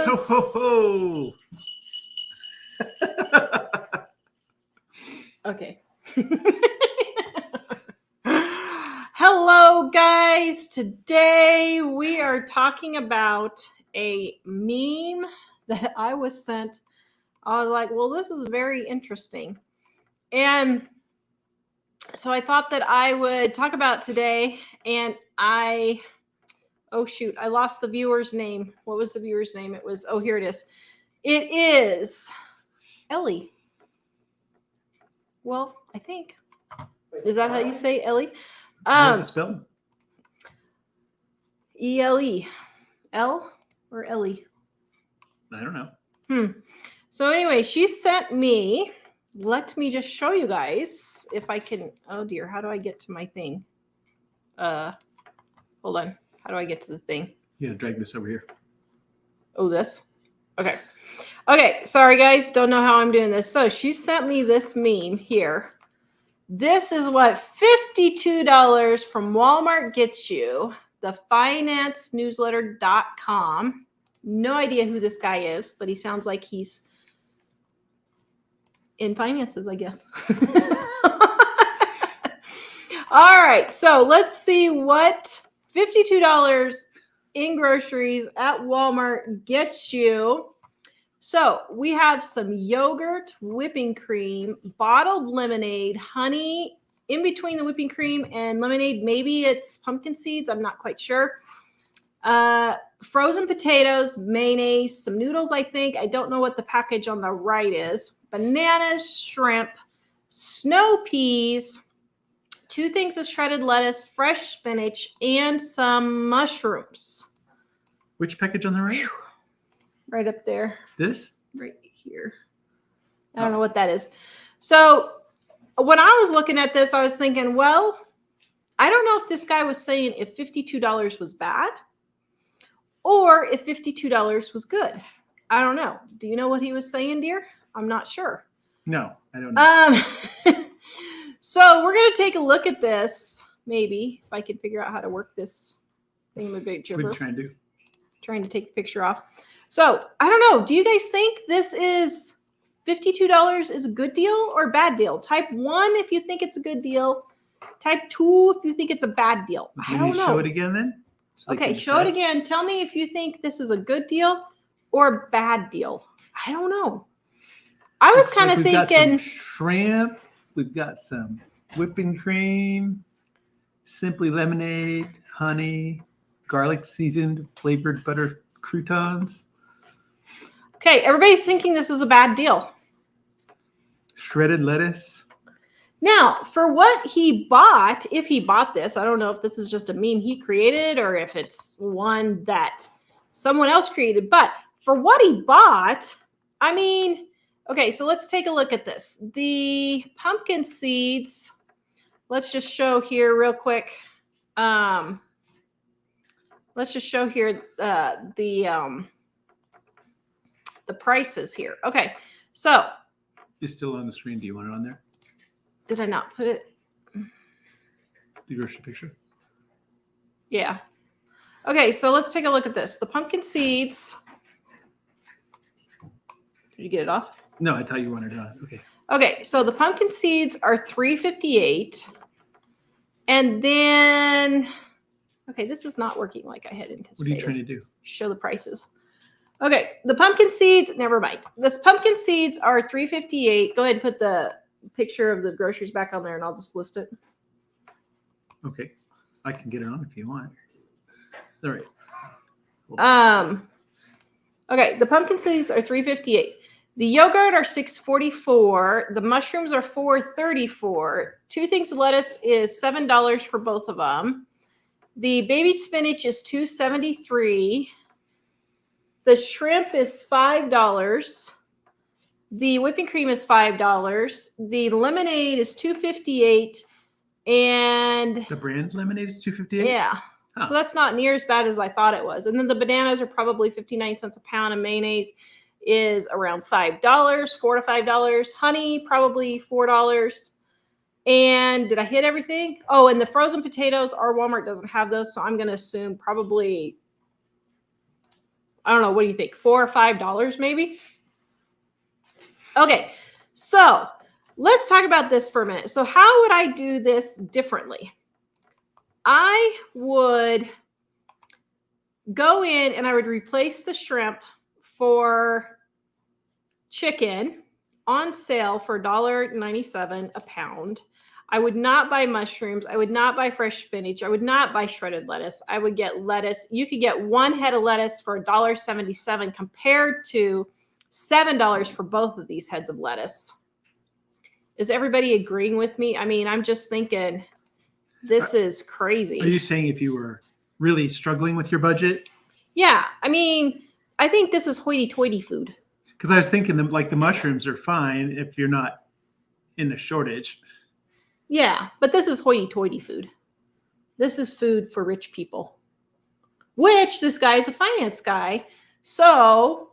Christmas. Ho, ho, ho. Okay. Hello, guys. Today we are talking about a meme that I was sent. I was like, well, this is very interesting. And so I thought that I would talk about today. And oh, shoot, I lost the viewer's name. What was the viewer's name? It was, oh, here it is. It is Ellie. Well, I think. Is that how you say Ellie? How's it spelled? E-L-E. L or Ellie? I don't know. So anyway, she sent me, let me just show you guys if I can, oh dear, how do I get to my thing? Hold on. How do I get to the thing? You gotta drag this over here. Oh, this? Okay. Okay, sorry guys, don't know how I'm doing this. So she sent me this meme here. This is what $52 from Walmart gets you. The financenewsletter.com. No idea who this guy is, but he sounds like he's in finances, I guess. All right, so let's see what $52 in groceries at Walmart gets you. So we have some yogurt, whipping cream, bottled lemonade, honey in between the whipping cream and lemonade. Maybe it's pumpkin seeds. I'm not quite sure. Frozen potatoes, mayonnaise, some noodles, I think. I don't know what the package on the right is. Bananas, shrimp, snow peas, 2 things of shredded lettuce, fresh spinach, and some mushrooms. Which package on the right? Right up there. This? Right here. I don't know what that is. So when I was looking at this, I was thinking, well, I don't know if this guy was saying if $52 was bad or if $52 was good. I don't know. Do you know what he was saying, dear? I'm not sure. No, I don't know. So we're going to take a look at this, maybe, if I can figure out how to work this thing with Big Jibber. What are you trying to do? Trying to take the picture off. So I don't know. Do you guys think this is $52 is a good deal or a bad deal? Type 1 if you think it's a good deal. Type 2 if you think it's a bad deal. I don't know. Show it again then? So okay, show it again. Tell me if you think this is a good deal or a bad deal. I don't know. I was kind of thinking. We've got some shrimp. We've got some whipping cream, simply lemonade, honey, garlic seasoned flavored butter croutons. Okay, everybody's thinking this is a bad deal. Shredded lettuce. Now, for what he bought, if he bought this, I don't know if this is just a meme he created or if it's one that someone else created, but for what he bought, I mean, okay, so let's take a look at this. The pumpkin seeds, let's just show here real quick. Let's just show here the prices here. Okay, so. It's still on the screen. Do you want it on there? Did I not put it? The grocery picture? Yeah. Okay, so let's take a look at this. The pumpkin seeds. Did you get it off? No, I thought you wanted it on. Okay. Okay, so the pumpkin seeds are $3.58. And then, okay, this is not working like I had anticipated. What are you trying to do? Show the prices. Okay, the pumpkin seeds, never mind. This pumpkin seeds are $3.58. Go ahead and put the picture of the groceries back on there and I'll just list it. Okay. I can get it on if you want. All right. Okay, the pumpkin seeds are $3.58. The yogurt are $6.44. The mushrooms are $4.34. 2 things of lettuce is $7 for both of them. The baby spinach is $2.73. The shrimp is $5. The whipping cream is $5. The lemonade is $2.58. And the brand lemonade is $2.58? Yeah. Oh. So that's not near as bad as I thought it was. And then the bananas are probably 59 cents a pound, and mayonnaise is around $5, $4 to $5. Honey, probably $4. And did I hit everything? Oh, and the frozen potatoes, our Walmart doesn't have those, so I'm going to assume probably I don't know. What do you think? $4 or $5 maybe? Okay. So let's talk about this for a minute. So how would I do this differently? I would go in and I would replace the shrimp for chicken on sale for $1.97 a pound. I would not buy mushrooms. I would not buy fresh spinach. I would not buy shredded lettuce. I would get lettuce. You could get one head of lettuce for $1.77 compared to $7 for both of these heads of lettuce. Is everybody agreeing with me? I mean, I'm just thinking this is crazy. Are you saying if you were really struggling with your budget? Yeah. I mean, I think this is hoity-toity food. Because I was thinking like the mushrooms are fine if you're not in a shortage. Yeah, but this is hoity-toity food. This is food for rich people, which this guy is a finance guy. So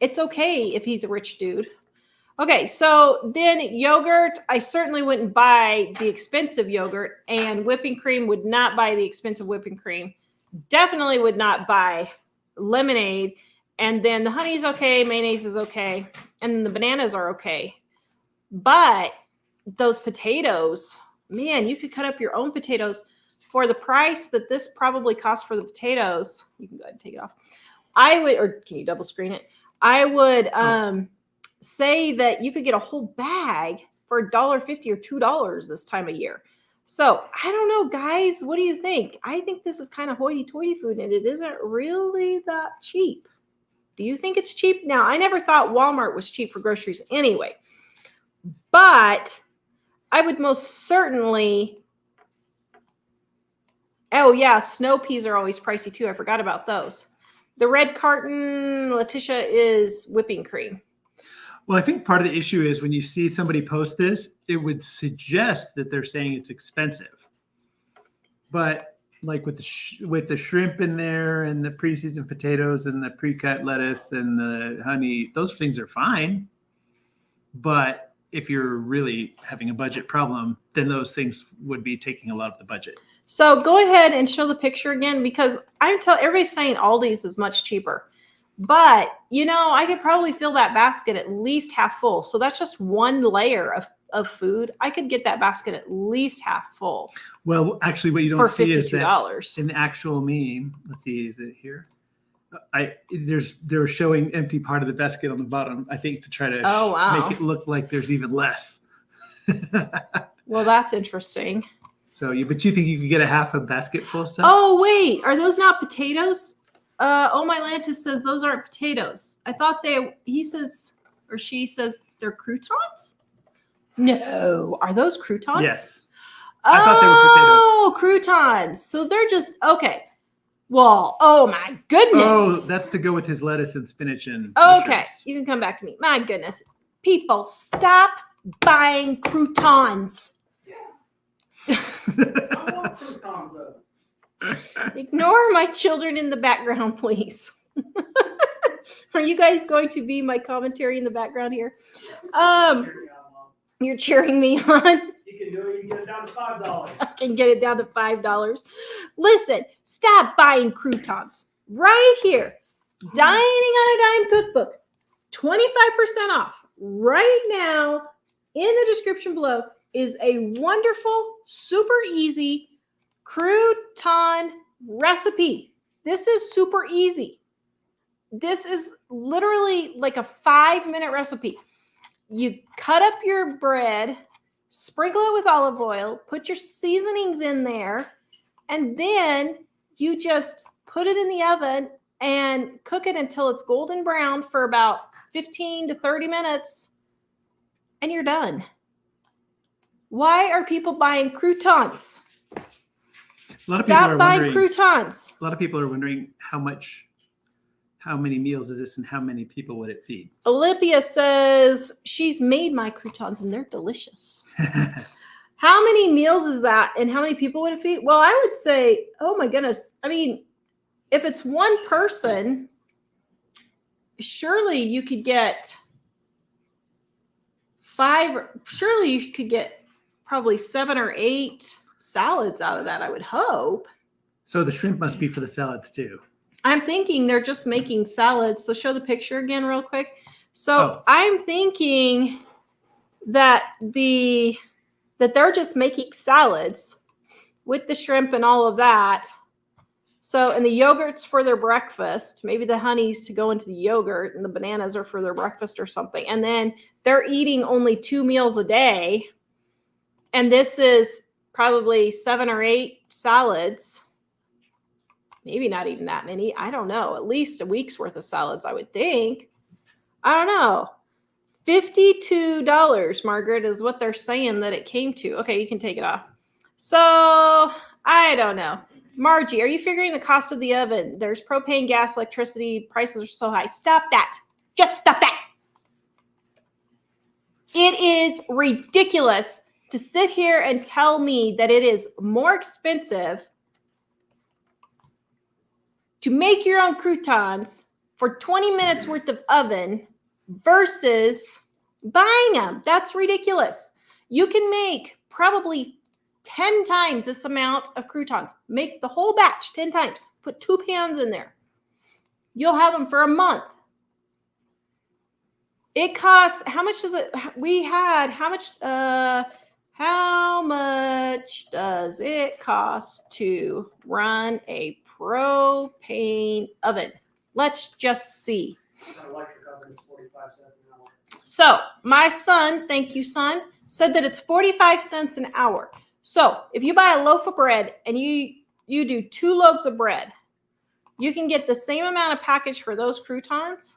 it's okay if he's a rich dude. Okay, so then yogurt, I certainly wouldn't buy the expensive yogurt, and whipping cream, would not buy the expensive whipping cream. Definitely would not buy lemonade. And then the honey's okay, mayonnaise is okay, and then the bananas are okay. But those potatoes, man, you could cut up your own potatoes for the price that this probably costs for the potatoes. You can go ahead and take it off. I would, or can you double screen it? I would say that you could get a whole bag for $1.50 or $2 this time of year. So I don't know, guys. What do you think? I think this is kind of hoity-toity food, and it isn't really that cheap. Do you think it's cheap? Now, I never thought Walmart was cheap for groceries anyway, but I would most certainly, oh yeah, snow peas are always pricey too. I forgot about those. The red carton, Letitia, is whipping cream. Well, I think part of the issue is when you see somebody post this, it would suggest that they're saying it's expensive. But like with the shrimp in there and the pre-seasoned potatoes and the pre-cut lettuce and the honey, those things are fine. But if you're really having a budget problem, then those things would be taking a lot of the budget. So go ahead and show the picture again, because everybody's saying Aldi's is much cheaper. But, you know, I could probably fill that basket at least half full. So that's just one layer of food. I could get that basket at least half full. Well, actually, what you don't for see is that $52. in the actual meme. Let's see, is it here? They're showing empty part of the basket on the bottom, I think, to try to make it look like there's even less. Well, that's interesting. So, but you think you could get a half a basket full of stuff? Oh, wait. Are those not potatoes? Oh, my Lantis says those aren't potatoes. I thought he says, or she says they're croutons? No. Are those croutons? Yes. I thought they were potatoes. Oh, croutons. So they're just, okay. Well, oh my goodness. Oh, that's to go with his lettuce and spinach and okay. mushrooms. You can come back to me. My goodness. People, stop buying croutons. I want croutons though. Ignore my children in the background, please. Are you guys going to be my commentary in the background here? You're cheering me on. You can do it. You can get it down to $5. I can get it down to $5. Listen, stop buying croutons. Right here. Dining on a Dime cookbook. 25% off. Right now, in the description below, is a wonderful, super easy crouton recipe. This is super easy. This is literally like a 5-minute recipe. You cut up your bread, sprinkle it with olive oil, put your seasonings in there, and then you just put it in the oven and cook it until it's golden brown for about 15 to 30 minutes, and you're done. Why are people buying croutons? A lot of Stop people are buying wondering, croutons. A lot of people are wondering how many meals is this and how many people would it feed? Olympia says she's made my croutons and they're delicious. How many meals is that and how many people would it feed? Well, I would say, oh my goodness. I mean, if it's one person, surely you could get surely you could get probably 7 or 8 salads out of that, I would hope. So the shrimp must be for the salads too. I'm thinking they're just making salads. So show the picture again real quick. So Oh. I'm thinking that that they're just making salads with the shrimp and all of that. So, and the yogurt's for their breakfast. Maybe the honey's to go into the yogurt and the bananas are for their breakfast or something. And then they're eating only 2 meals a day. And this is probably 7 or 8 salads. Maybe not even that many. I don't know. At least a week's worth of salads, I would think. I don't know. $52, Margaret, is what they're saying that it came to. Okay, you can take it off. So, I don't know. Margie, are you figuring the cost of the oven? There's propane, gas, electricity. Prices are so high. Stop that. Just stop that. It is ridiculous to sit here and tell me that it is more expensive to make your own croutons for 20 minutes worth of oven versus buying them. That's ridiculous. You can make probably 10 times this amount of croutons. Make the whole batch 10 times. Put 2 pans in there. You'll have them for a month. It costs, how much does it, how much does it cost to run a propane oven? Let's just see. An electric oven is 45 cents an hour. So my son, thank you, son, said that it's 45 cents an hour. So if you buy a loaf of bread and you do 2 loaves of bread, you can get the same amount of package for those croutons.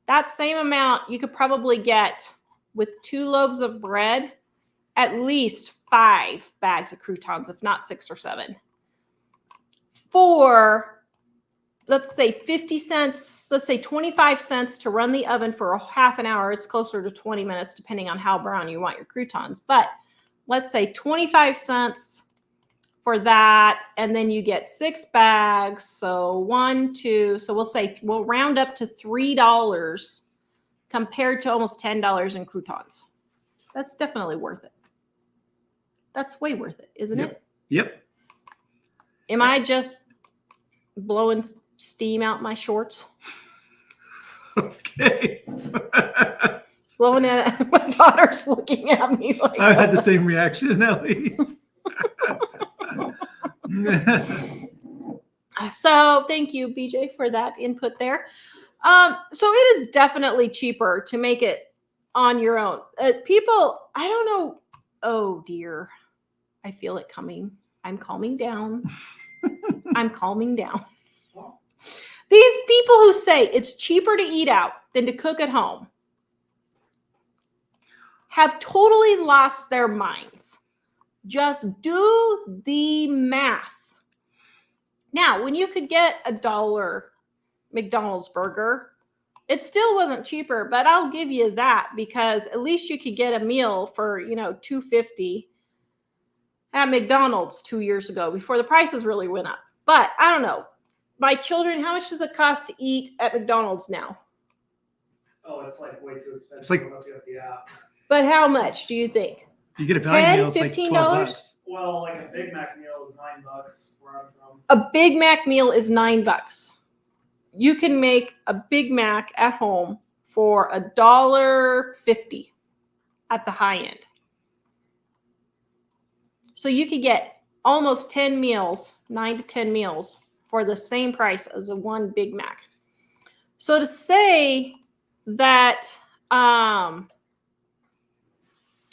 That same amount you could probably get with 2 loaves of bread, at least 5 bags of croutons, if not 6 or 7. For, let's say 50 cents, let's say 25 cents to run the oven for a half an hour. It's closer to 20 minutes, depending on how brown you want your croutons. But let's say 25 cents for that. And then you get 6 bags. So 1, 2, so we'll round up to $3 compared to almost $10 in croutons. That's definitely worth it. That's way worth it, isn't it? Yep. Am I just blowing steam out my shorts? Okay. Blowing it. My daughter's looking at me like I had the same reaction, Ellie. So thank you, BJ, for that input there. So it is definitely cheaper to make it on your own. People, I don't know. Oh dear. I feel it coming. I'm calming down. I'm calming down. These people who say it's cheaper to eat out than to cook at home have totally lost their minds. Just do the math. Now, when you could get $1 McDonald's burger, it still wasn't cheaper, but I'll give you that because at least you could get a meal for, $2.50 at McDonald's 2 years ago before the prices really went up. But I don't know. My children, how much does it cost to eat at McDonald's now? Oh, it's like way too expensive It's like- unless you have the app. But how much do you think? You get a value $10, meal, it's like $15? $12. Well, like a Big Mac meal is $9 where I'm from. A Big Mac meal is $9. You can make a Big Mac at home for $1.50 at the high end. So you could get almost 10 meals, 9 to 10 meals for the same price as a one Big Mac. So to say that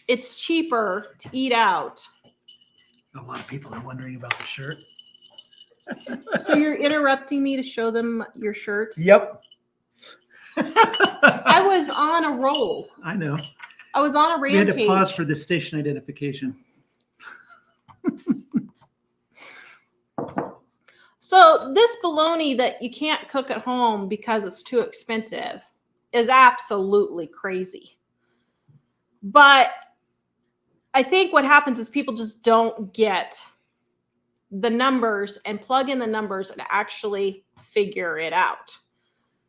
it's cheaper to eat out. A lot of people are wondering about the shirt. So you're interrupting me to show them your shirt? Yep. I was on a roll. I know. I was on a We had rampage. to pause for the station identification. So this bologna that you can't cook at home because it's too expensive is absolutely crazy. But I think what happens is people just don't get the numbers and plug in the numbers and actually figure it out.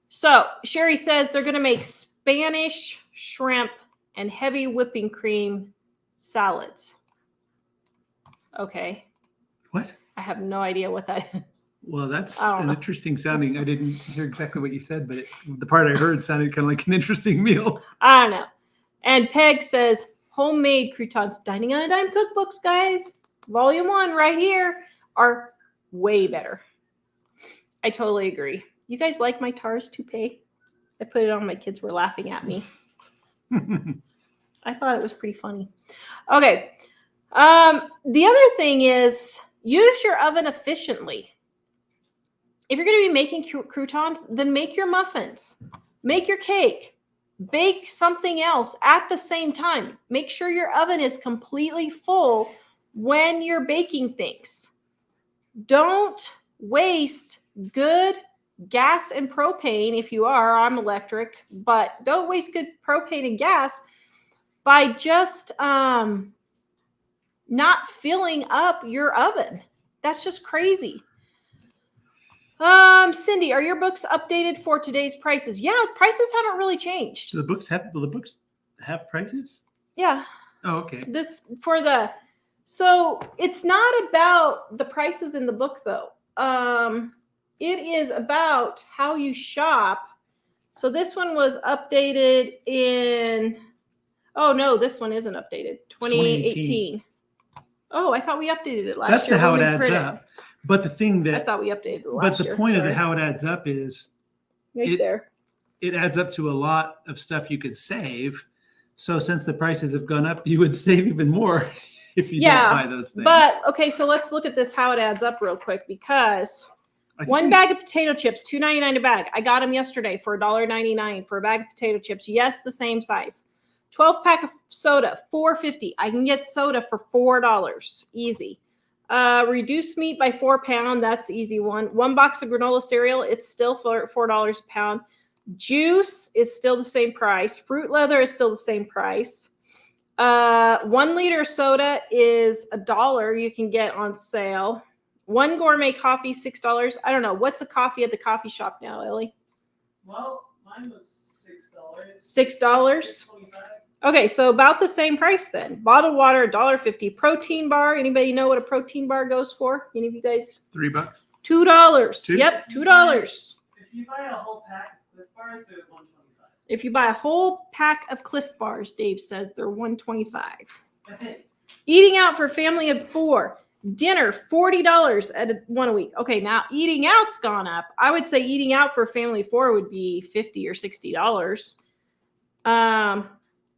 So Sherry says they're going to make Spanish shrimp and heavy whipping cream salads. Okay. What? I have no idea what that is. Well, that's I don't an know. interesting sounding. I didn't hear exactly what you said, but the part I heard sounded kind of like an interesting meal. I don't know. And Peg says, homemade croutons, Dining on a Dime cookbooks, guys. Volume 1 right here are way better. I totally agree. You guys like my Tars toupee? I put it on. My kids were laughing at me. I thought it was pretty funny. Okay. The other thing is use your oven efficiently. If you're going to be making croutons, then make your muffins, make your cake, bake something else at the same time. Make sure your oven is completely full when you're baking things. Don't waste good gas and propane if you are. I'm electric, but don't waste good propane and gas by just not filling up your oven. That's just crazy. Cindy, are your books updated for today's prices? Yeah, prices haven't really changed. So will the books have prices? Yeah. Oh, okay. So it's not about the prices in the book though. It is about how you shop. So this one was updated in, oh no, this one isn't updated. 2018. Oh, I thought we updated it last That's year. how when it we adds printed. up. But the thing I that, thought we updated it but last the year. point of Sorry. how it adds up is Right there. it adds up to a lot of stuff you could save. So since the prices have gone up, you would save even more if you don't buy those things. But okay, so let's look at this, how it adds up real quick, because I think one bag of potato chips, $2.99 a bag. I got them yesterday for $1.99 for a bag of potato chips. Yes, the same size. 12-pack of soda, $4.50. I can get soda for $4. Easy. Reduced meat by 4 pound. That's easy one. One box of granola cereal. It's still $4 a pound. Juice is still the same price. Fruit leather is still the same price. 1 liter soda is $1 you can get on sale. One gourmet coffee, $6. I don't know. What's a coffee at the coffee shop now, Ellie? Well, mine was $6. $6? $6.25. Okay, so about the same price then. Bottled water, $1.50. Protein bar. Anybody know what a protein bar goes for? Any of you guys? $3. $2. Two? Yep, $2. If you buy a whole pack of Cliff Bars, they're $1.25. If you buy a whole pack of Cliff Bars, Dave says they're $1.25. I think. Eating out for family of 4. Dinner, $40 at one a week. Okay, now eating out's gone up. I would say eating out for a family of 4 would be $50 or $60.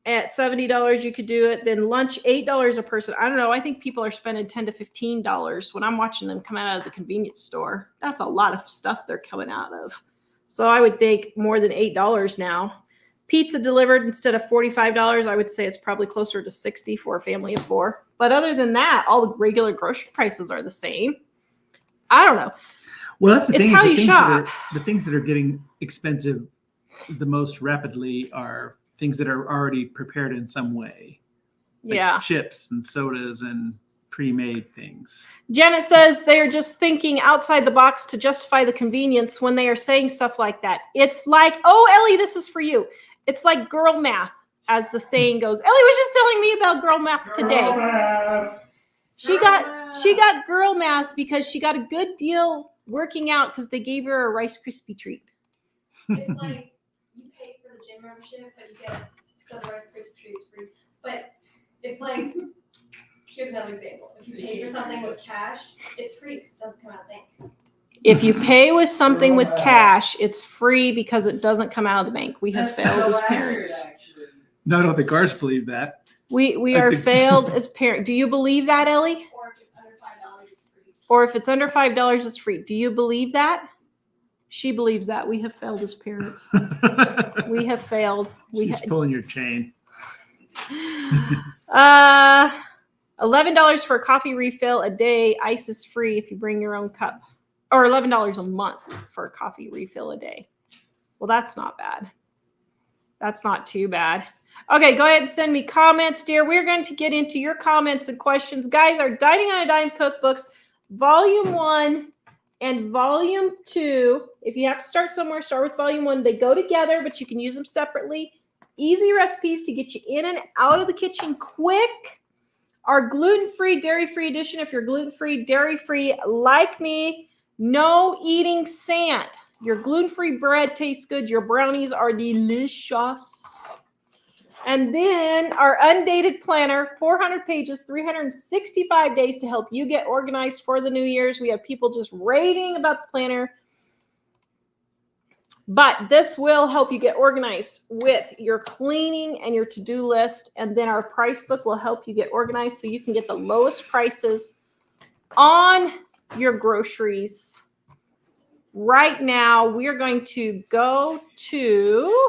At $70 you could do it. Then lunch, $8 a person. I don't know. I think people are spending $10 to $15 when I'm watching them come out of the convenience store. That's a lot of stuff they're coming out of. So I would think more than $8 now. Pizza delivered instead of $45, I would say it's probably closer to $60 for a family of 4. But other than that, all the regular grocery prices are the same. I don't know. Well, that's the It's thing. how Is you the shop. things that are getting expensive the most rapidly are things that are already prepared in some way. Like Yeah. chips and sodas and pre-made things. Janet says they're just thinking outside the box to justify the convenience when they are saying stuff like that. It's like, oh, Ellie, this is for you. It's like girl math, as the saying goes. Ellie was just telling me about girl math today. She got girl math because she got a good deal working out because they gave her a Rice Krispie treat. It's like you pay for the gym membership, but you get some Rice Krispie treats free. But it's like, here's another example. If you pay for something with cash, it's free. It doesn't come out of the bank. If you pay with something with cash, it's free because it doesn't come out of the bank. We have That's failed so as parents. accurate, actually. No, I don't think ours believe that. We I are think- failed as parents. Do you believe that, Ellie? Or if it's under $5, it's free. Or if it's under $5, it's free. Do you believe that? She believes that. We have failed as parents. We have failed. She's pulling your chain. $11 for a coffee refill a day. Ice is free if you bring your own cup. Or $11 a month for a coffee refill a day. Well, that's not bad. That's not too bad. Okay, go ahead and send me comments, dear. We're going to get into your comments and questions. Guys, our Dining on a Dime cookbooks, Volume 1 and Volume 2. If you have to start somewhere, start with Volume 1. They go together, but you can use them separately. Easy recipes to get you in and out of the kitchen quick. Our gluten-free, dairy-free edition, if you're gluten-free, dairy-free like me, No eating sand. Your gluten-free bread tastes good. Your brownies are delicious. And then our undated planner, 400 pages, 365 days to help you get organized for the New Year's. We have people just raving about the planner. But this will help you get organized with your cleaning and your to-do list. And then our price book will help you get organized so you can get the lowest prices on your groceries. Right now, we are going to go to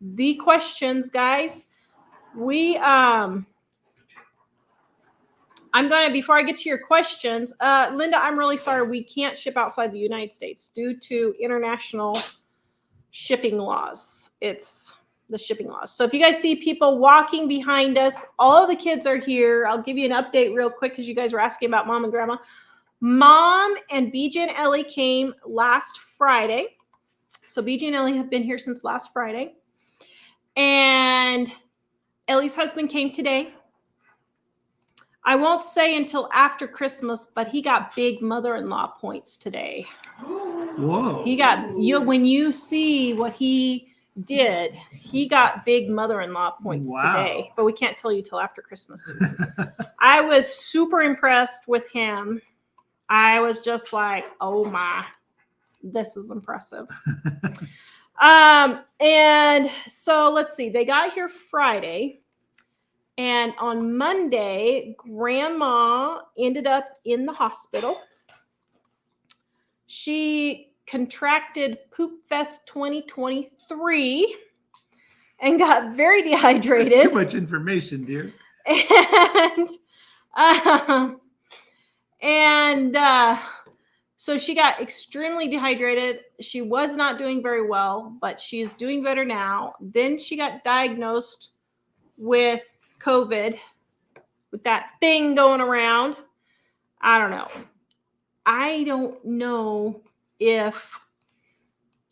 the questions, guys. I'm going to, before I get to your questions, Linda, I'm really sorry. We can't ship outside the United States due to international shipping laws. It's the shipping laws. So if you guys see people walking behind us, all of the kids are here. I'll give you an update real quick because you guys were asking about Mom and Grandma. Mom and BJ and Ellie came last Friday. So BJ and Ellie have been here since last Friday. And Ellie's husband came today. I won't say until after Christmas, but he got big mother-in-law points today. Whoa. He got, when you see what he did, he got big mother-in-law points today, but we can't tell you till after Christmas. I was super impressed with him. I was just like, oh my, this is impressive. And so let's see, they got here Friday. And on Monday, Grandma ended up in the hospital. She contracted Poop Fest 2023 and got very dehydrated. That's too much information, dear. So she got extremely dehydrated. She was not doing very well, but she is doing better now. Then she got diagnosed with COVID, with that thing going around. I don't know if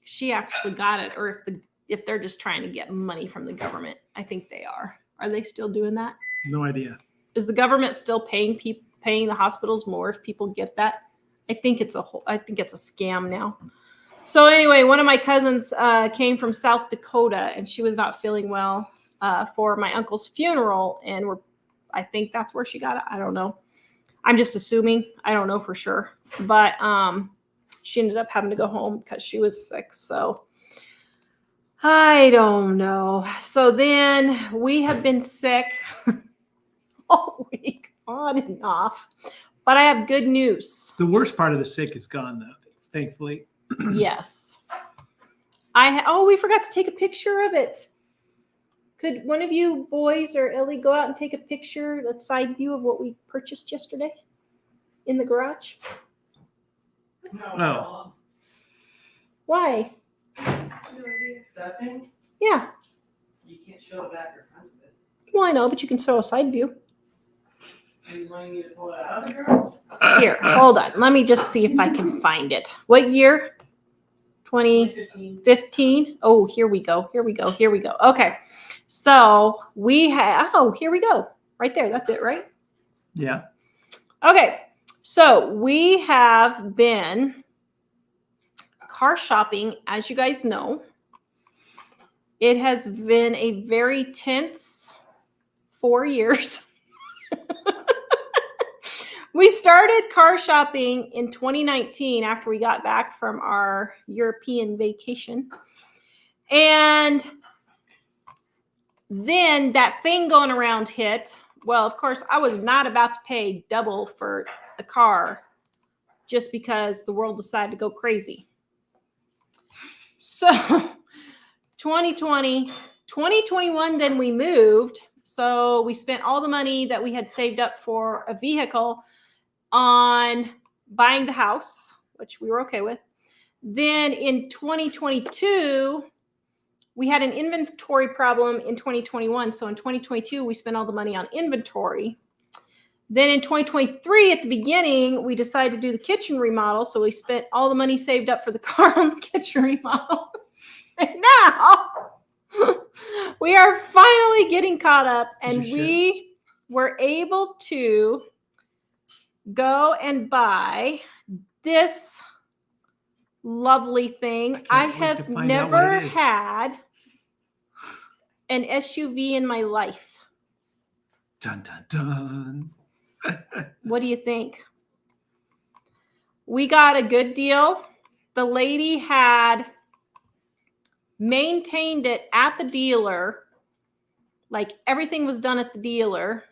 she actually got it or if they're just trying to get money from the government. I think they are. Are they still doing that? No idea. Is the government still paying the hospitals more if people get that? I think it's a scam now. So anyway, one of my cousins came from South Dakota and she was not feeling well for my uncle's funeral, and I think that's where she got it. I don't know. I'm just assuming. I don't know for sure. But she ended up having to go home because she was sick. So I don't know. So then we have been sick all week, on and off. But I have good news. The worst part of the sick is gone, though, thankfully. Yes. We forgot to take a picture of it. Could one of you boys or Ellie go out and take a picture, a side view of what we purchased yesterday in the garage? Oh. Why? That thing, Yeah. you can't show the back or front of it. Well, I know, but you can show a side view. Are you wanting me to pull it out of the garage? Here, hold on. Let me just see if I can find it. What year? 2015. 15. Oh, here we go. Okay. So we have, here we go. Right there. That's it, right? Yeah. Okay. So we have been car shopping, as you guys know. It has been a very tense 4 years. We started car shopping in 2019 after we got back from our European vacation. And then that thing going around hit. Well, of course, I was not about to pay double for a car just because the world decided to go crazy. So 2020, 2021, then we moved. So we spent all the money that we had saved up for a vehicle on buying the house, which we were okay with. Then in 2022, we had an inventory problem in 2021. So in 2022, we spent all the money on inventory. Then in 2023, at the beginning, we decided to do the kitchen remodel. So we spent all the money saved up for the car on the kitchen remodel. And now we are finally getting caught up, and we were able to go and buy this lovely thing. can't I wait to have find out what never it is. had an SUV in my life. Dun dun dun. What do you think? We got a good deal. The lady had maintained it at the dealer. Like everything was done at the dealer.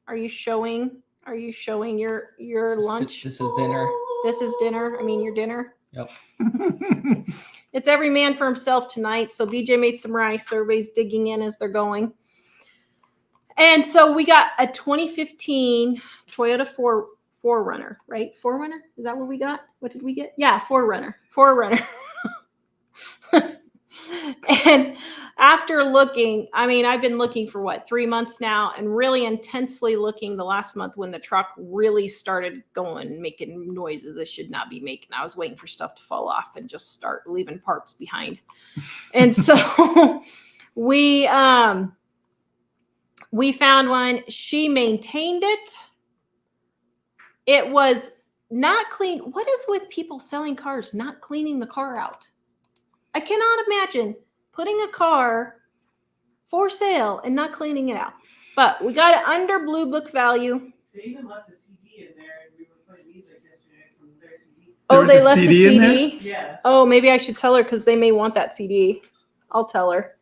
Are you showing your lunch? This is dinner. This is dinner. I mean your dinner. Yep. It's every man for himself tonight. So BJ made some rice. So everybody's digging in as they're going. And so we got a 2015 Toyota 4Runner, right? 4Runner? Is that what we got? What did we get? Yeah, 4Runner. 4Runner. And after looking, I mean, I've been looking for 3 months now and really intensely looking the last month when the truck really started going, making noises it should not be making. I was waiting for stuff to fall off and just start leaving parts behind. And so we found one. She maintained it. It was not clean. What is with people selling cars, not cleaning the car out? I cannot imagine putting a car for sale and not cleaning it out. But we got it under Blue Book value. They even left the CD in there, and we were playing music yesterday from their CD. Oh, was they a left CD the in there? CD. Yeah. Oh, maybe I should tell her because they may want that CD. I'll tell her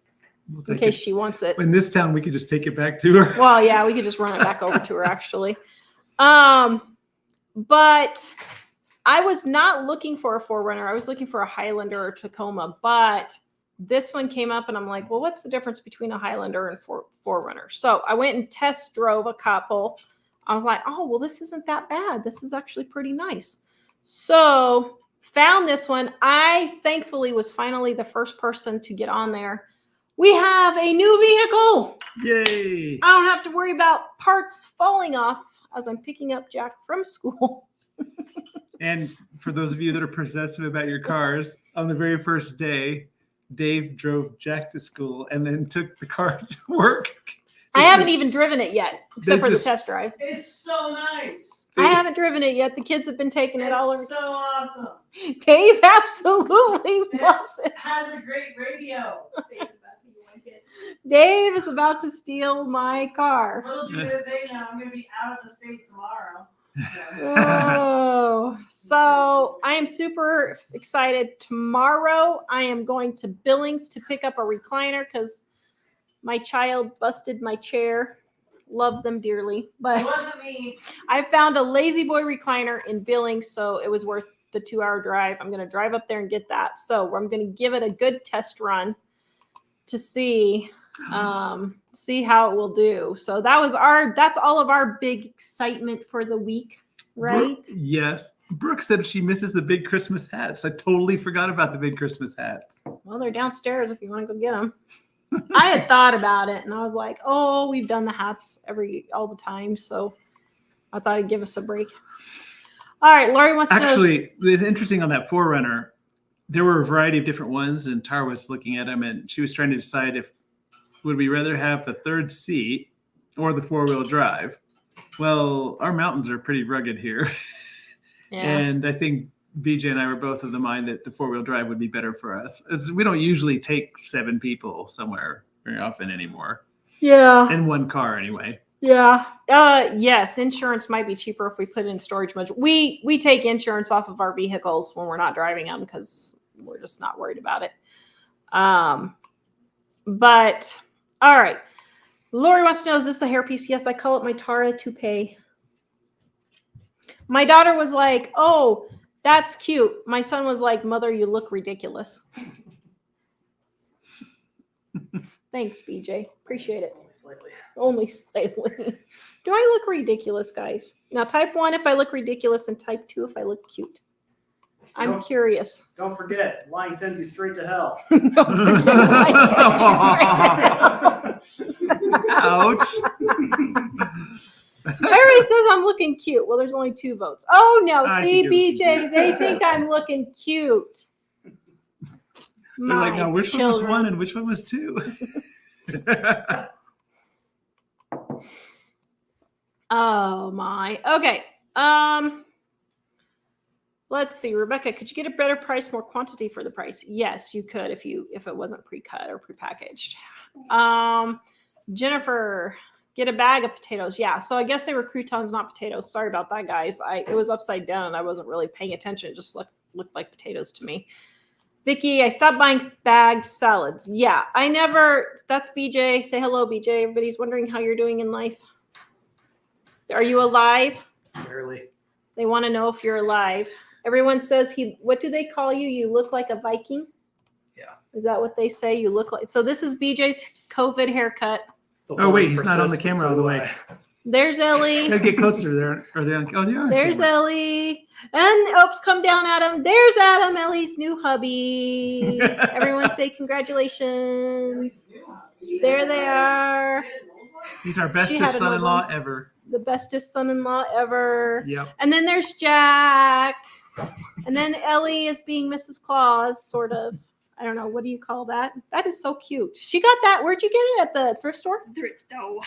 We'll in take case it. she wants it. In this town, we could just take it back to her. Well, yeah, we could just run it back over to her actually. But I was not looking for a 4Runner. I was looking for a Highlander or Tacoma, but this one came up and I'm like, well, what's the difference between a Highlander and 4Runner? So I went and test drove a couple. I was like, oh, well, this isn't that bad. This is actually pretty nice. So found this one. I thankfully was finally the first person to get on there. We have a new vehicle. Yay! I don't have to worry about parts falling off as I'm picking up Jack from school. And for those of you that are possessive about your cars, on the very first day, Dave drove Jack to school and then took the car to work. I haven't even driven it yet, except for the just- test drive. It's so nice. I haven't driven it yet. The kids have been taking it all over. It's so awesome. Dave absolutely loves it. It has a great radio. Dave's about to yoink it. Dave is about to steal my car. Little do they know, I'm going to be out of the state tomorrow. Oh, so I am super excited. Tomorrow I am going to Billings to pick up a recliner because my child busted my chair. Love them dearly, It but wasn't me. I found a Lazy Boy recliner in Billings, so it was worth the 2-hour drive. I'm going to drive up there and get that. So I'm going to give it a good test run to see how it will do. So that's all of our big excitement for the week, right? Yes. Brooke said she misses the big Christmas hats. I totally forgot about the big Christmas hats. Well, they're downstairs if you want to go get them. I had thought about it and I was like, oh, we've done the hats all the time. So I thought I'd give us a break. All right. Lori wants to know. Actually, it's interesting on that 4Runner. There were a variety of different ones, and Tara was looking at them, and she was trying to decide if would we rather have the third seat or the 4-wheel drive. Well, our mountains are pretty rugged here, Yeah. and I think BJ and I were both of the mind that the 4-wheel drive would be better for us. We don't usually take 7 people somewhere very often anymore, Yeah. in one car anyway. Yeah. Yes. Insurance might be cheaper if we put it in storage module. We take insurance off of our vehicles when we're not driving them because we're just not worried about it. But all right. Lori wants to know, is this a hairpiece? Yes, I call it my Tara toupee. My daughter was like, oh, that's cute. My son was like, Mother, you look ridiculous. Thanks, BJ. Appreciate it. Only slightly. Only slightly. Do I look ridiculous, guys? Now type 1 if I look ridiculous and type 2 if I look cute. I'm Nope. curious. Don't forget, lying sends you straight to hell. Don't forget I sent you straight to hell. Ouch. Everybody says I'm looking cute. Well, there's only 2 votes. Oh no, I see, think you're BJ, they think I'm looking cute. They're like, My now which one was children. 1 and which one was 2? Oh my. Okay. Let's see, Rebecca, could you get a better price, more quantity for the price? Yes, you could if it wasn't pre-cut or prepackaged. Jennifer, get a bag of potatoes. Yeah, so I guess they were croutons, not potatoes. Sorry about that, guys. It was upside down and I wasn't really paying attention. It just looked like potatoes to me. Vicky, I stopped buying bagged salads. Yeah, that's BJ. Say hello, BJ. Everybody's wondering how you're doing in life. Are you alive? Barely. They want to know if you're alive. Everyone says what do they call you? You look like a Viking? Yeah. Is that what they say? You look like, so this is BJ's COVID haircut. Oh, wait, he's not on the camera all the way. There's Ellie. Gotta get closer there. Are they on? Oh, yeah. There's Ellie. And oops, come down, Adam. There's Adam, Ellie's new hubby. Everyone say congratulations. There they are. He's our She bestest had an old son-in-law one. ever. The bestest son-in-law ever. Yep. And then there's Jack. And then Ellie is being Mrs. Claus, sort of. I don't know. What do you call that? That is so cute. She got that. Where'd you get it? At the thrift store? Thrift store.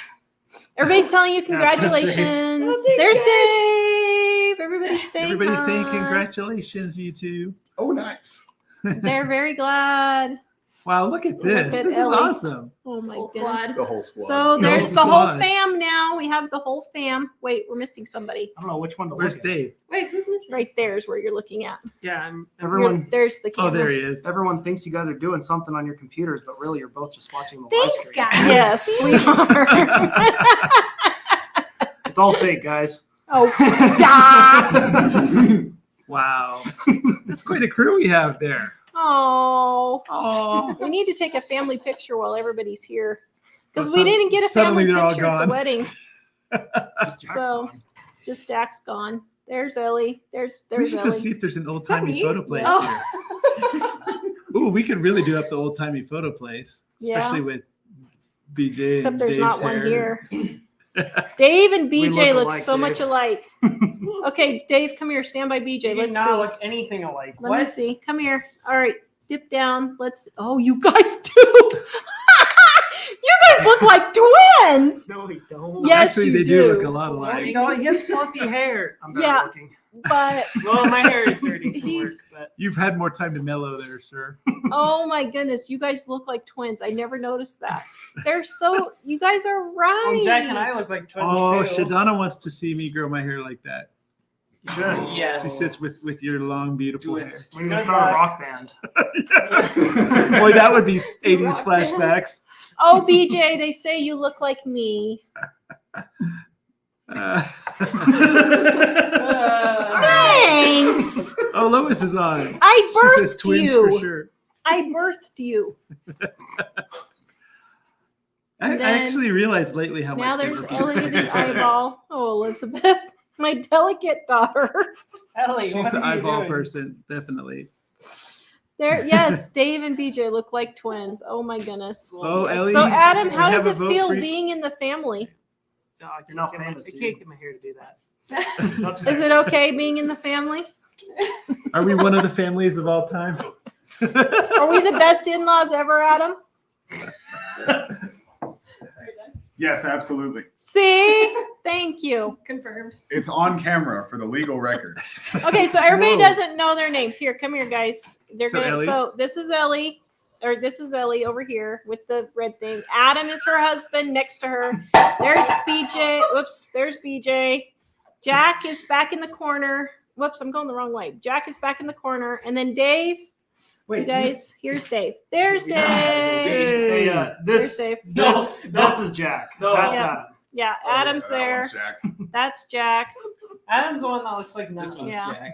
Everybody's telling you Yeah, I was gonna say. congratulations. Dave. There's Dave. Everybody's saying Everybody's saying hi. congratulations, you two. Oh, nice. They're very glad. Wow, look at this. at This is Ellie. awesome. Oh my Full goodness. squad. The whole squad. So The there's whole the whole squad. fam now. We have the whole fam. Wait, we're missing somebody. I don't know which one to Where's look at. Dave? Wait, who's missing? Right there is where you're looking at. Yeah, You're- there's the camera. Oh, there he is. everyone thinks you guys are doing something on your computers, but really you're both just watching the live Thanks, stream. guys. Yes, we are. It's all fake, guys. Oh, stop. Wow. That's quite a crew we have there. Oh, Oh. we need to take a family picture while everybody's here. Because Well, we didn't get a suddenly family they're all picture at gone. the wedding. Just Jack's So- gone. Just Jack's gone. There's Ellie. There's We should go Ellie. see if there's an old timey you? photo place Oh. here. Ooh, we could really do up the old timey photo place, Yeah. especially with BJ. Except and there's Dave's not one hair. here. Dave and We BJ look look alike, so Dave. much alike. Okay, Dave, come here. Stand by BJ. You do Let's not see. look anything alike. Let what? me see. Come here. All right, dip down. Let's. Oh, you guys do. You guys look like twins. No, we don't. Yes, Actually, you they do do. look a lot Well, alike. you know, he has fluffy hair. I'm better Yeah. looking. But Well, my hair is dirty from work. He's- But You've had more time to mellow there, sir. oh my goodness, you guys look like twins. I never noticed that. They're so. You guys are right. well, Jack and I look like twins Oh, too. Shadana wants to see me grow my hair like that. You should. Yes. She sits with your long, beautiful Do hair. it. We need to Good start a luck. rock band. Boy, that would be 80s flashbacks. Oh, BJ, they say you look like me. Uh, Thanks. oh, Lois is on. I She says birthed twins for you. sure. I birthed you. I And then- actually realized lately how Now much they there's were Ellie like the each other. eyeball. Oh, Elizabeth, my delicate daughter. Ellie, She's what the are you eyeball doing? person, definitely. There, yes, Dave and BJ look like twins. Oh my goodness. Oh, Ellie. So Adam, we how have does a it vote feel for you. being in the family? No, I You're not can't get my- famous, I dude. can't get my hair to do that. Is it okay being in the family? Are we one of the families of all time? Are we the best in-laws ever, Adam? Yes, absolutely. See? Thank you. Confirmed. It's on camera for the legal record. Okay, so everybody Whoa. doesn't know their names. Here, come here, guys. They're So gonna. Ellie? So this is Ellie, or this is Ellie over here with the red thing. Adam is her husband next to her. There's BJ. Whoops. There's BJ. Jack is back in the corner. Whoops, I'm going the wrong way. Jack is back in the corner, and then Dave. Wait, You guys, here's Dave. There's Dave. Hey, There's this Dave. this is Jack. No. That's Yeah. Adam. Yeah, Oh, Adam's yeah, that there. one's Jack. That's Jack. Adam's the one that looks like This nothing. one's Yeah.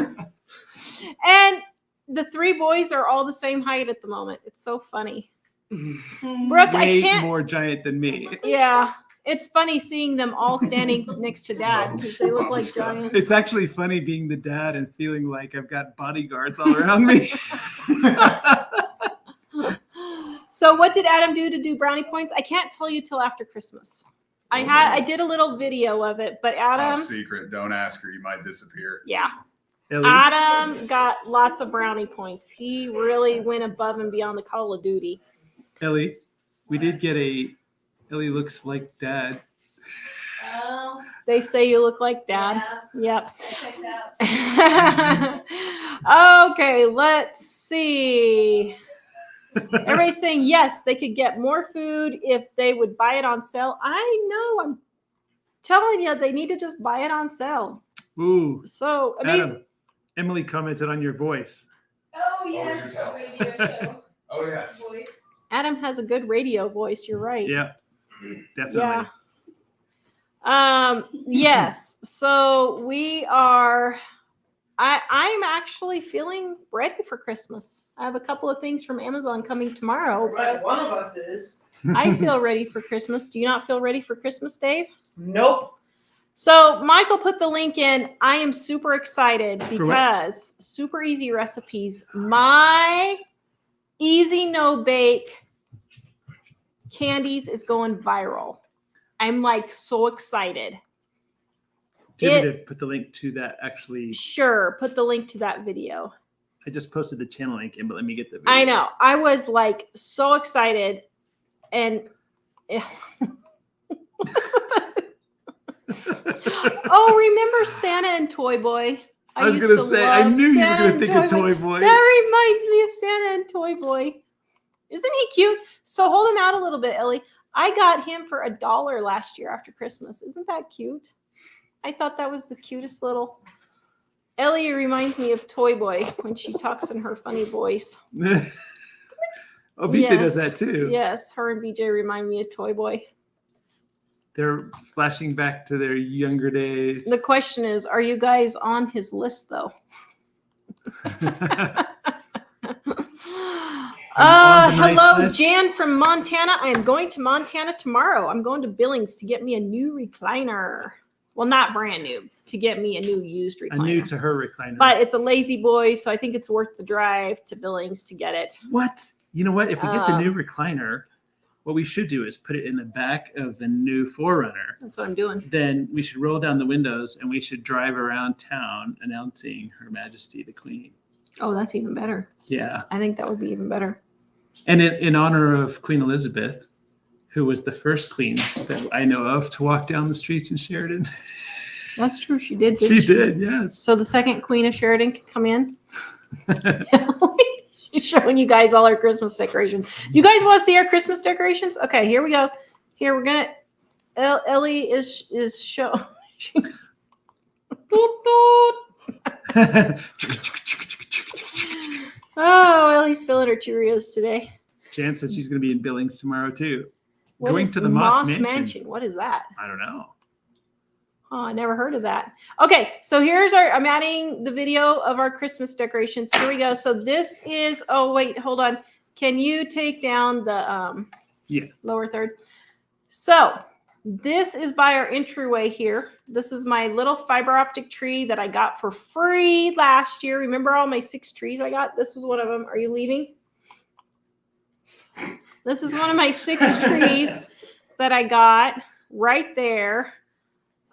Jack. And the three boys are all the same height at the moment. It's so funny. Brooke, I Way can't. more giant than me. Yeah, it's funny seeing them all standing next to Dad because they look like giants. It's actually funny being the dad and feeling like I've got bodyguards all around me. So, what did Adam do brownie points? I can't tell you till after Christmas. I did a little video of it, but Top Adam, secret. Don't ask her. You might disappear. yeah, Ellie? Adam got lots of brownie points. He really went above and beyond the Call of Duty. Ellie, we did get a. Ellie looks like dad. Oh, They say you look like Dad. yeah, Yep. I checked out. Okay, let's see. Everybody's saying yes, they could get more food if they would buy it on sale. I know. I'm telling you, they need to just buy it on sale. Ooh, So, I mean, Adam, Emily commented on your voice. Oh, you yes, tell. a radio show Oh, yes. voice. Adam has a good radio voice. You're right. Yeah, definitely. Yeah. Yes. So we are. I'm actually feeling ready for Christmas. I have a couple of things from Amazon coming tomorrow, Right, but one of us is. I feel ready for Christmas. Do you not feel ready for Christmas, Dave? Nope. So Michael put the link in. I am super excited For what? because Super Easy Recipes, my easy no bake candies is going viral. I'm like so excited. Do you want me to put the link to that? Actually, Sure, put the link to that video. I just posted the channel link in, but let me get the video. I know. I was like so excited and oh, remember Santa and Toy Boy? I was used gonna to say, I love knew you were Santa gonna and think of Toy Boy. That reminds me of Santa and Toy Boy. Isn't he cute? So hold him out a little bit, Ellie. I got him for $1 last year after Christmas. Isn't that cute? I thought that was the cutest little. Ellie reminds me of Toy Boy when she talks in her funny voice. Oh, BJ Yes. does that too. Yes, her and BJ remind me of Toy Boy. They're flashing back to their younger days. The question is, are you guys on his list though? on the nice Hello, list? Jan from Montana. I am going to Montana tomorrow. I'm going to Billings to get me a new recliner. Well, not brand new, to get me a new used A recliner. new to her recliner. But it's a lazy boy, so I think it's worth the drive to Billings to get it. What? You know what? If we get the new recliner, what we should do is put it in the back of the new Forerunner. That's what I'm doing. Then we should roll down the windows and we should drive around town announcing Her Majesty the Queen. Oh, that's even better. Yeah. I think that would be even better. And in honor of Queen Elizabeth, who was the first queen that I know of to walk down the streets in Sheridan. That's true. She did. She did, yes. So the second Queen of Sheridan can come in. She's showing you guys all our Christmas decorations. Do you guys want to see our Christmas decorations? Okay, here we go. Here we're gonna. Ellie is show. Oh, Ellie's filling her Cheerios today. Jan says she's going to be in Billings tomorrow too. What Going is to the Moss Mansion. What is that? I don't know. Oh, I never heard of that. Okay, so here's I'm adding the video of our Christmas decorations. Here we go. So this is, oh wait, hold on. Can you take down the Yes. lower third? So this is by our entryway here. This is my little fiber optic tree that I got for free last year. Remember all my 6 trees I got? This was one of them. Are you leaving? This is one of my 6 trees that I got right there.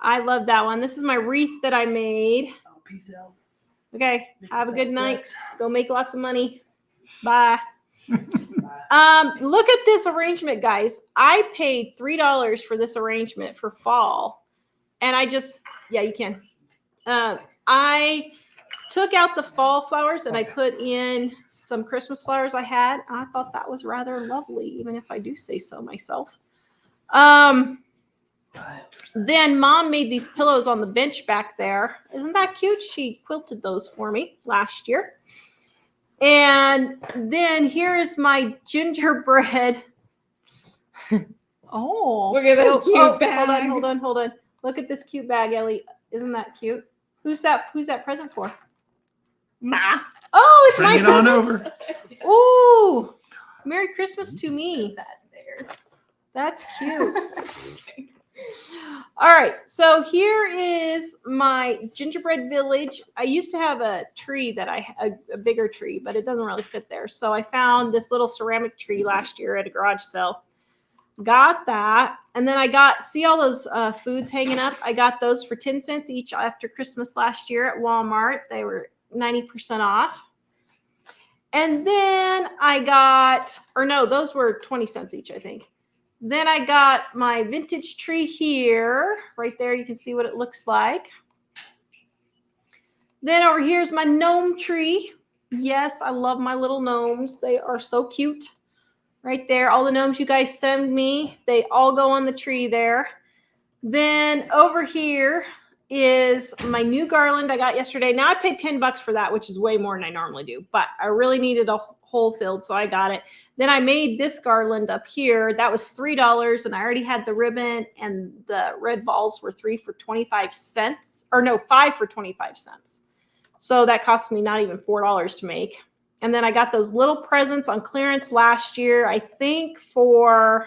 I love that one. This is my wreath that I made. Oh, peace out. Okay, Make have a some good fat night. stacks. Go make lots of money. Bye. Bye. Look at this arrangement, guys. I paid $3 for this arrangement for fall. And I just, yeah, you can. I took out the fall flowers and I put in some Christmas flowers I had. I thought that was rather lovely, even if I do say so myself. Then Mom made these pillows on the bench back there. Isn't that cute? She quilted those for me last year. And then here is my gingerbread. Oh, Look at this cute cute bag. Hold on. Look at this cute bag, Ellie. Isn't that cute? Who's that present for? Ma. Oh, it's my Bring it on present. over. Ooh, Merry Christmas to me. That there. That's cute. All right, so here is my gingerbread village. I used to have a tree that a bigger tree, but it doesn't really fit there. So I found this little ceramic tree last year at a garage sale. Got that, and then I got, see all those foods hanging up? I got those for 10 cents each after Christmas last year at Walmart. They were 90% off. And then I got, or no, those were 20 cents each, I think. Then I got my vintage tree here. Right there, you can see what it looks like. Then over here's my gnome tree. Yes, I love my little gnomes. They are so cute. Right there, all the gnomes you guys send me, they all go on the tree there. Then over here is my new garland I got yesterday. Now I paid $10 for that, which is way more than I normally do, but I really needed a hole filled, so I got it. Then I made this garland up here. That was $3, and I already had the ribbon, and the red balls were 3 for 25 cents, or no, 5 for 25 cents. So that cost me not even $4 to make. And then I got those little presents on clearance last year, I think for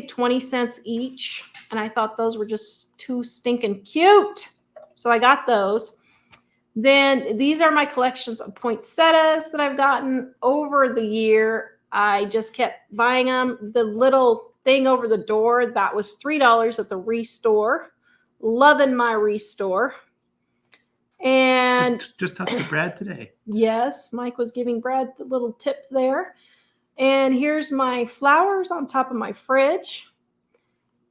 20 cents each. And I thought those were just too stinking cute. So I got those. Then these are my collections of poinsettias that I've gotten over the year. I just kept buying them. The little thing over the door, that was $3 at the Restore. Loving my Restore. And just talked to Brad today. yes, Mike was giving Brad the little tip there. And here's my flowers on top of my fridge.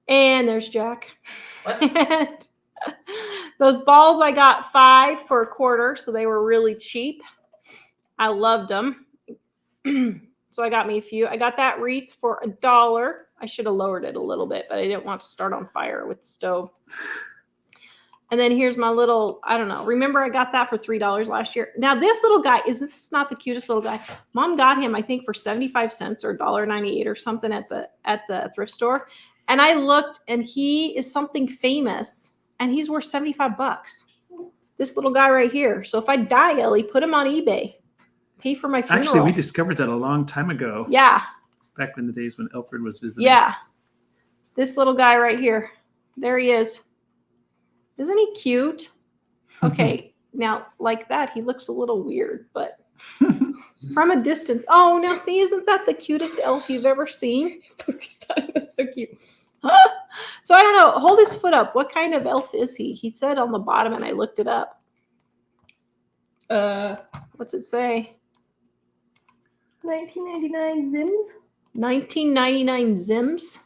And there's Jack. And those balls I got 5 for $0.25, so they were really cheap. I loved them. So I got me a few. I got that wreath for $1. I should have lowered it a little bit, but I didn't want to start on fire with the stove. And then here's my little, I don't know. Remember I got that for $3 last year. Now this little guy, is this not the cutest little guy? Mom got him, I think, for 75 cents or $1.98 or something at the thrift store. And I looked, and he is something famous, and he's worth 75 bucks. This little guy right here. So if I die, Ellie, put him on eBay. Pay for my funeral. Actually, we discovered that a long time ago. Yeah. Back in the days when Alfred was visiting. Yeah. This little guy right here. There he is. Isn't he cute? Okay, now like that, he looks a little weird, but from a distance. Oh, now see, isn't that the cutest elf you've ever seen? That's so cute. So I don't know. Hold his foot up. What kind of elf is he? He said on the bottom, and I looked it up. What's it say? 1999 Zims. 1999 Zims.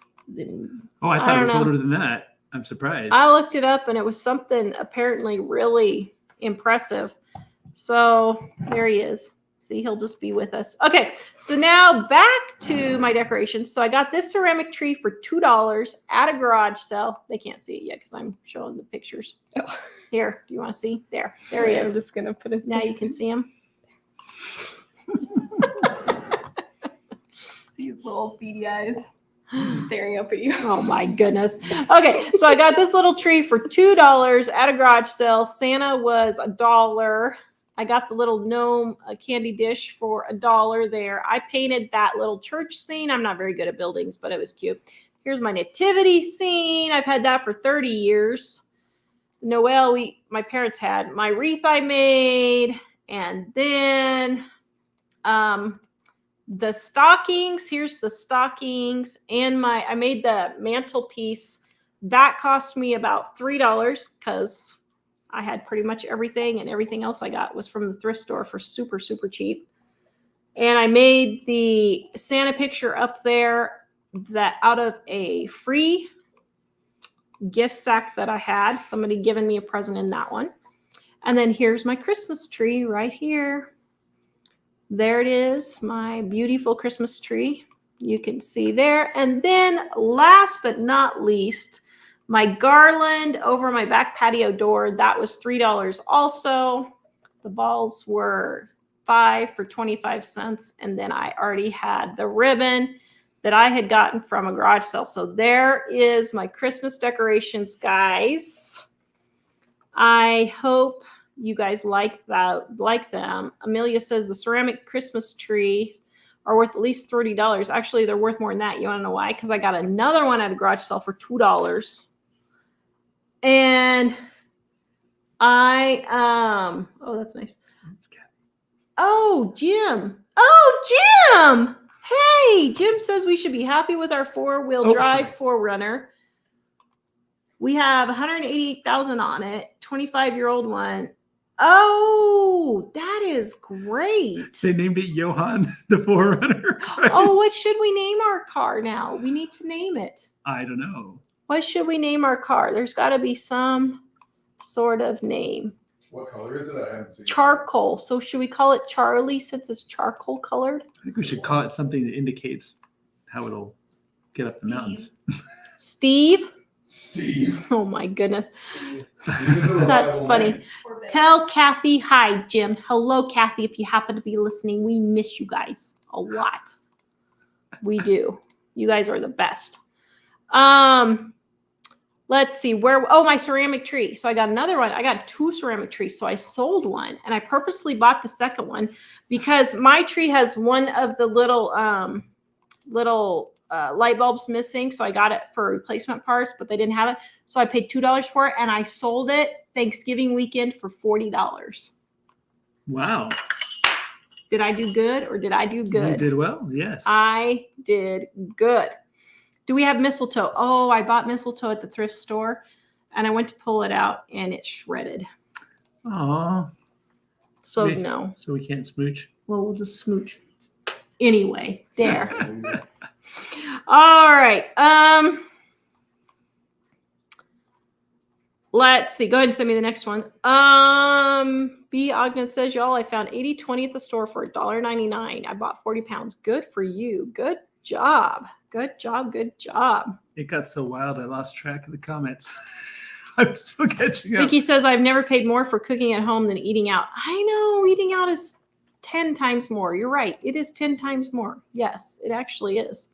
Oh, I I thought it don't was know. older than that. I'm surprised. I looked it up, and it was something apparently really impressive. So there he is. See, he'll just be with us. Okay, so now back to my decorations. So I got this ceramic tree for $2 at a garage sale. They can't see it yet because I'm showing the pictures. Oh. Here, do you want to see? There he I'm is. just gonna put his Now you face can in. see him. See his little beady eyes staring up at you. Oh my goodness. Okay, so I got this little tree for $2 at a garage sale. Santa was $1. I got the little gnome candy dish for $1 there. I painted that little church scene. I'm not very good at buildings, but it was cute. Here's my nativity scene. I've had that for 30 years. Noel, my parents had. My wreath I made. And then the stockings. Here's the stockings. And I made the mantelpiece. That cost me about $3 because I had pretty much everything, and everything else I got was from the thrift store for super, super cheap. And I made the Santa picture up there out of a free gift sack that I had. Somebody giving me a present in that one. And then here's my Christmas tree right here. There it is, my beautiful Christmas tree. You can see there. And then last but not least, my garland over my back patio door, that was $3 also. The balls were 5 for 25 cents. And then I already had the ribbon that I had gotten from a garage sale. So there is my Christmas decorations, guys. I hope you guys like them. Amelia says the ceramic Christmas trees are worth at least $30. Actually, they're worth more than that. You want to know why? Because I got another one at a garage sale for $2. And oh, that's nice. Oh, Jim. Hey, Jim says we should be happy with our 4-wheel drive 4Runner. We have 188,000 on it, 25-year-old one. Oh, that is great. They named it Johann the Forerunner. Oh, what should we name our car now? We need to name it. I don't know. What should we name our car? There's got to be some sort of name. What color is it? I haven't seen it. Charcoal. So should we call it Charlie since it's charcoal colored? I think we should call it something that indicates how it'll get up the mountains. Steve? Steve. Oh my goodness. Steve is a That's reliable funny. name. Or Ben. Tell Kathy hi, Jim. Hello, Kathy, if you happen to be listening. We miss you guys a lot. We do. You guys are the best. Let's see my ceramic tree. So I got another one. I got 2 ceramic trees. So I sold one and I purposely bought the second one because my tree has one of the little light bulbs missing. So I got it for replacement parts, but they didn't have it. So I paid $2 for it and I sold it Thanksgiving weekend for $40. Wow. Did I do good or did I do You good? did well. Yes. I did good. Do we have mistletoe? Oh, I bought mistletoe at the thrift store and I went to pull it out and it shredded. Aw. So Me- no. So we can't smooch. Well, we'll just smooch. Anyway, there. All right. Let's see. Go ahead and send me the next one. B. Ogden says, y'all, I found 80/20 at the store for $1.99. I bought 40 pounds. Good for you. Good job. Good job. Good job. It got so wild I lost track of the comments. I'm still catching up. Vicky says, I've never paid more for cooking at home than eating out. I know eating out is 10 times more. You're right. It is 10 times more. Yes, it actually is.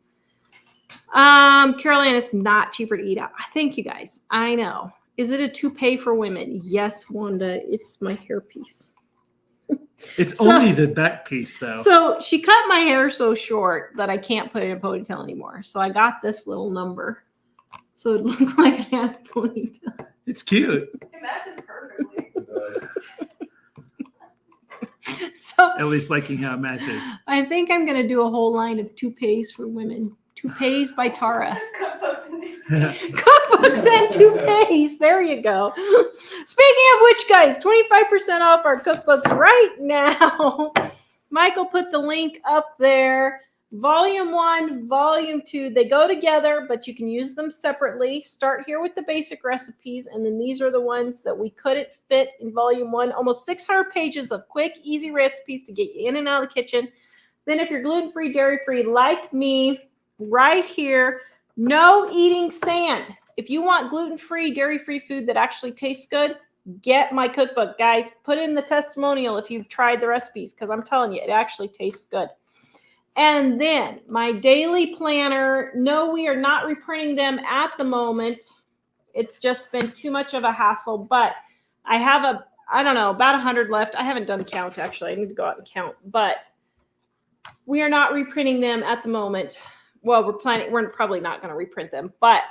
Caroline, it's not cheaper to eat out. Thank you guys. I know. Is it a toupee for women? Yes, Wanda. It's my hairpiece. It's So- only the back piece, though. So she cut my hair so short that I can't put it in a ponytail anymore. So I got this little number. So it looked like I had a ponytail. It's cute. It matches perfectly. So At least liking how it matches. I think I'm going to do a whole line of toupees for women. Toupees by Tara. Cookbooks and Cookbooks and toupees. There you go. Speaking of which, guys, 25% off our cookbooks right now. Michael put the link up there. Volume 1, Volume 2, they go together, but you can use them separately. Start here with the basic recipes, and then these are the ones that we couldn't fit in Volume 1. Almost 600 pages of quick, easy recipes to get you in and out of the kitchen. Then if you're gluten-free, dairy-free, like me, right here, no eating sand. If you want gluten-free, dairy-free food that actually tastes good, get my cookbook, guys. Put in the testimonial if you've tried the recipes, because I'm telling you, it actually tastes good. And then my daily planner. No, we are not reprinting them at the moment. It's just been too much of a hassle, but I have about 100 left. I haven't done a count, actually. I need to go out and count, but we are not reprinting them at the moment. Well, we're probably not going to reprint them, but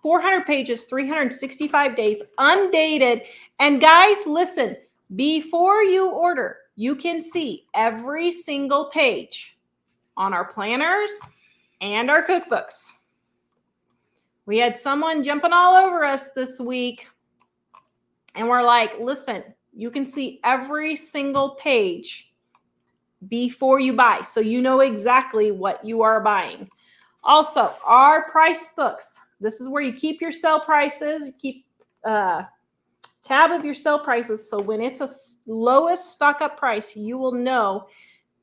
400 pages, 365 days, undated. And guys, listen, before you order, you can see every single page on our planners and our cookbooks. We had someone jumping all over us this week, and we're like, listen, you can see every single page before you buy, so you know exactly what you are buying. Also, our price books. This is where you keep your sale prices. You keep tab of your sale prices, so when it's a lowest stock up price, you will know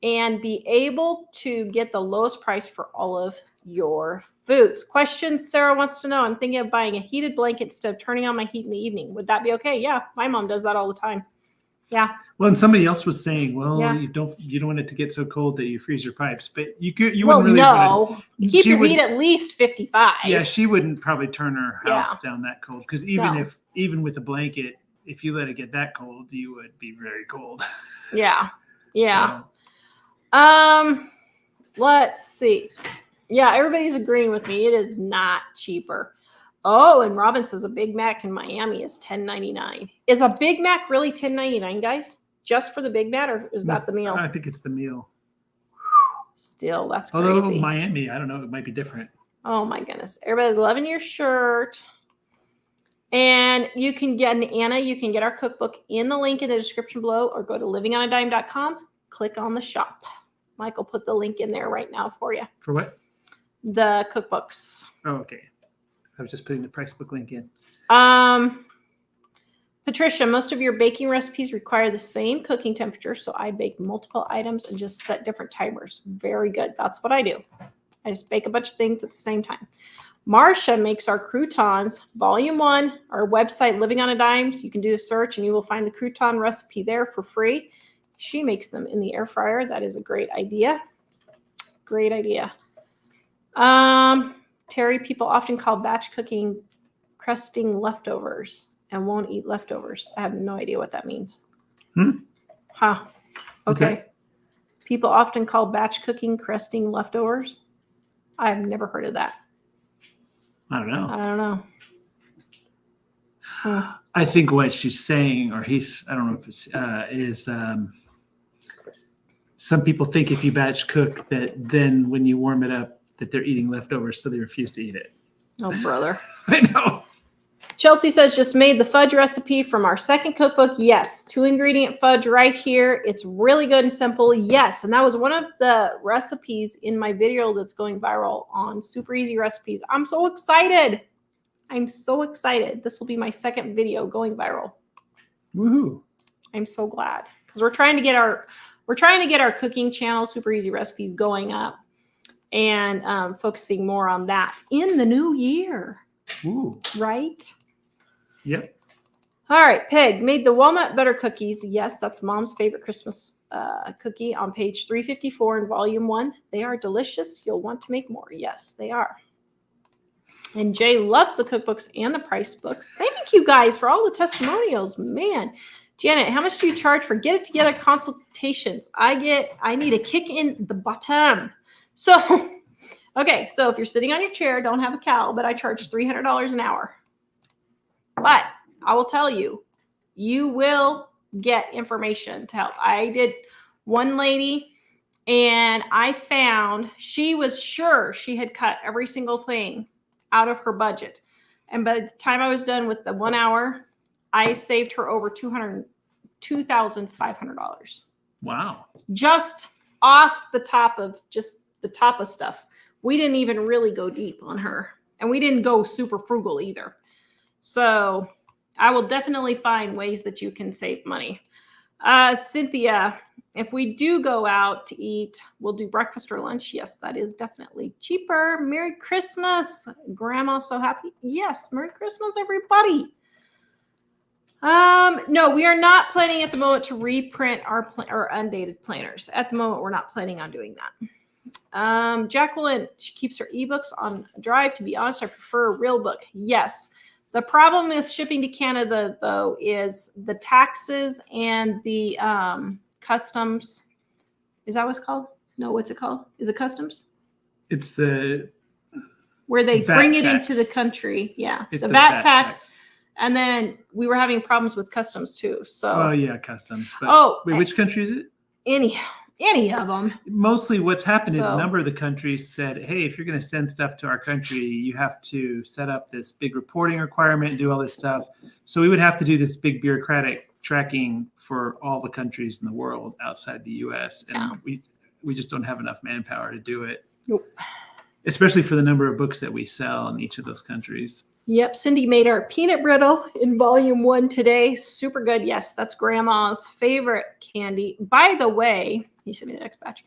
and be able to get the lowest price for all of your foods. Question Sarah wants to know, I'm thinking of buying a heated blanket instead of turning on my heat in the evening. Would that be okay? Yeah, my mom does that all the time. Yeah. Well, and somebody else was saying, well, Yeah. you don't want it to get so cold that you freeze your pipes, but you Well, wouldn't really want no. Keep she your would- heat at least 55. to. Yeah, she wouldn't probably turn her house Yeah. down that cold, because No. even with a blanket, if you let it get that cold, you would be very cold. Yeah. Yeah. So, Let's see. Yeah, everybody's agreeing with me. It is not cheaper. Oh, and Robin says a Big Mac in Miami is $10.99. Is a Big Mac really $10.99, guys? Just for the Big Mac, or is that the meal? I think it's the meal. Still, that's Although crazy. Miami, I don't know, it might be different. Oh my goodness. Everybody's loving your shirt. And you can get, Anna, you can get our cookbook in the link in the description below, or go to livingonadime.com, click on the shop. Michael put the link in there right now for you. For what? The cookbooks. Oh, okay. I was just putting the price book link in. Patricia, most of your baking recipes require the same cooking temperature, so I bake multiple items and just set different timers. Very good. That's what I do. I just bake a bunch of things at the same time. Marcia makes our croutons, volume 1, our website, Living on a Dime. You can do a search and you will find the crouton recipe there for free. She makes them in the air fryer. That is a great idea. Great idea. Terry, people often call batch cooking crusting leftovers and won't eat leftovers. I have no idea what that means. Huh. What's Okay. that? People often call batch cooking crusting leftovers. I've never heard of that. I don't know. I don't know. I think what she's saying, or I don't know if it's, is some people think if you batch cook that then when you warm it up that they're eating leftovers, so they refuse to eat it. Oh, brother. I know. Chelsea says, just made the fudge recipe from our second cookbook. Yes. 2-ingredient fudge right here. It's really good and simple. Yes. And that was one of the recipes in my video that's going viral on Super Easy Recipes. I'm so excited. I'm so excited. This will be my second video going viral. Woohoo. I'm so glad, because we're trying to get our cooking channel, Super Easy Recipes, going up and focusing more on that in the new year. Ooh. Right? Yep. All right, Peg made the walnut butter cookies. Yes, that's Mom's favorite Christmas cookie on page 354 in volume 1. They are delicious. You'll want to make more. Yes, they are. And Jay loves the cookbooks and the price books. Thank you guys for all the testimonials. Man, Janet, how much do you charge for Get It Together consultations? I need a kick in the bottom. So, okay, so if you're sitting on your chair, don't have a cowl, but I charge $300 an hour. But I will tell you, you will get information to help. I did one lady, and I found she was sure she had cut every single thing out of her budget. And by the time I was done with the 1 hour, I saved her over $2,500. Wow. Just off the top of stuff. We didn't even really go deep on her, and we didn't go super frugal either. So I will definitely find ways that you can save money. Cynthia, if we do go out to eat, we'll do breakfast or lunch. Yes, that is definitely cheaper. Merry Christmas. Grandma's so happy. Yes, Merry Christmas, everybody. No, we are not planning at the moment to reprint our undated planners. At the moment, we're not planning on doing that. Jacqueline, she keeps her ebooks on drive. To be honest, I prefer a real book. Yes. The problem with shipping to Canada, though, is the taxes and the customs. Is that what it's called? No, what's it called? Is it customs? It's the Where they VAT bring it tax. into the country. Yeah. It's The the VAT VAT tax. tax. And then we were having problems with customs too. So, Oh yeah, customs. But wait, which country is it? any of them. Mostly what's happened is a So- number of the countries said, hey, if you're going to send stuff to our country, you have to set up this big reporting requirement and do all this stuff. So we would have to do this big bureaucratic tracking for all the countries in the world outside the US. And Yeah. we just don't have enough manpower to do it. Nope. Especially for the number of books that we sell in each of those countries. Yep, Cindy made our peanut brittle in volume 1 today. Super good. Yes, that's Grandma's favorite candy. By the way, you sent me the next batch.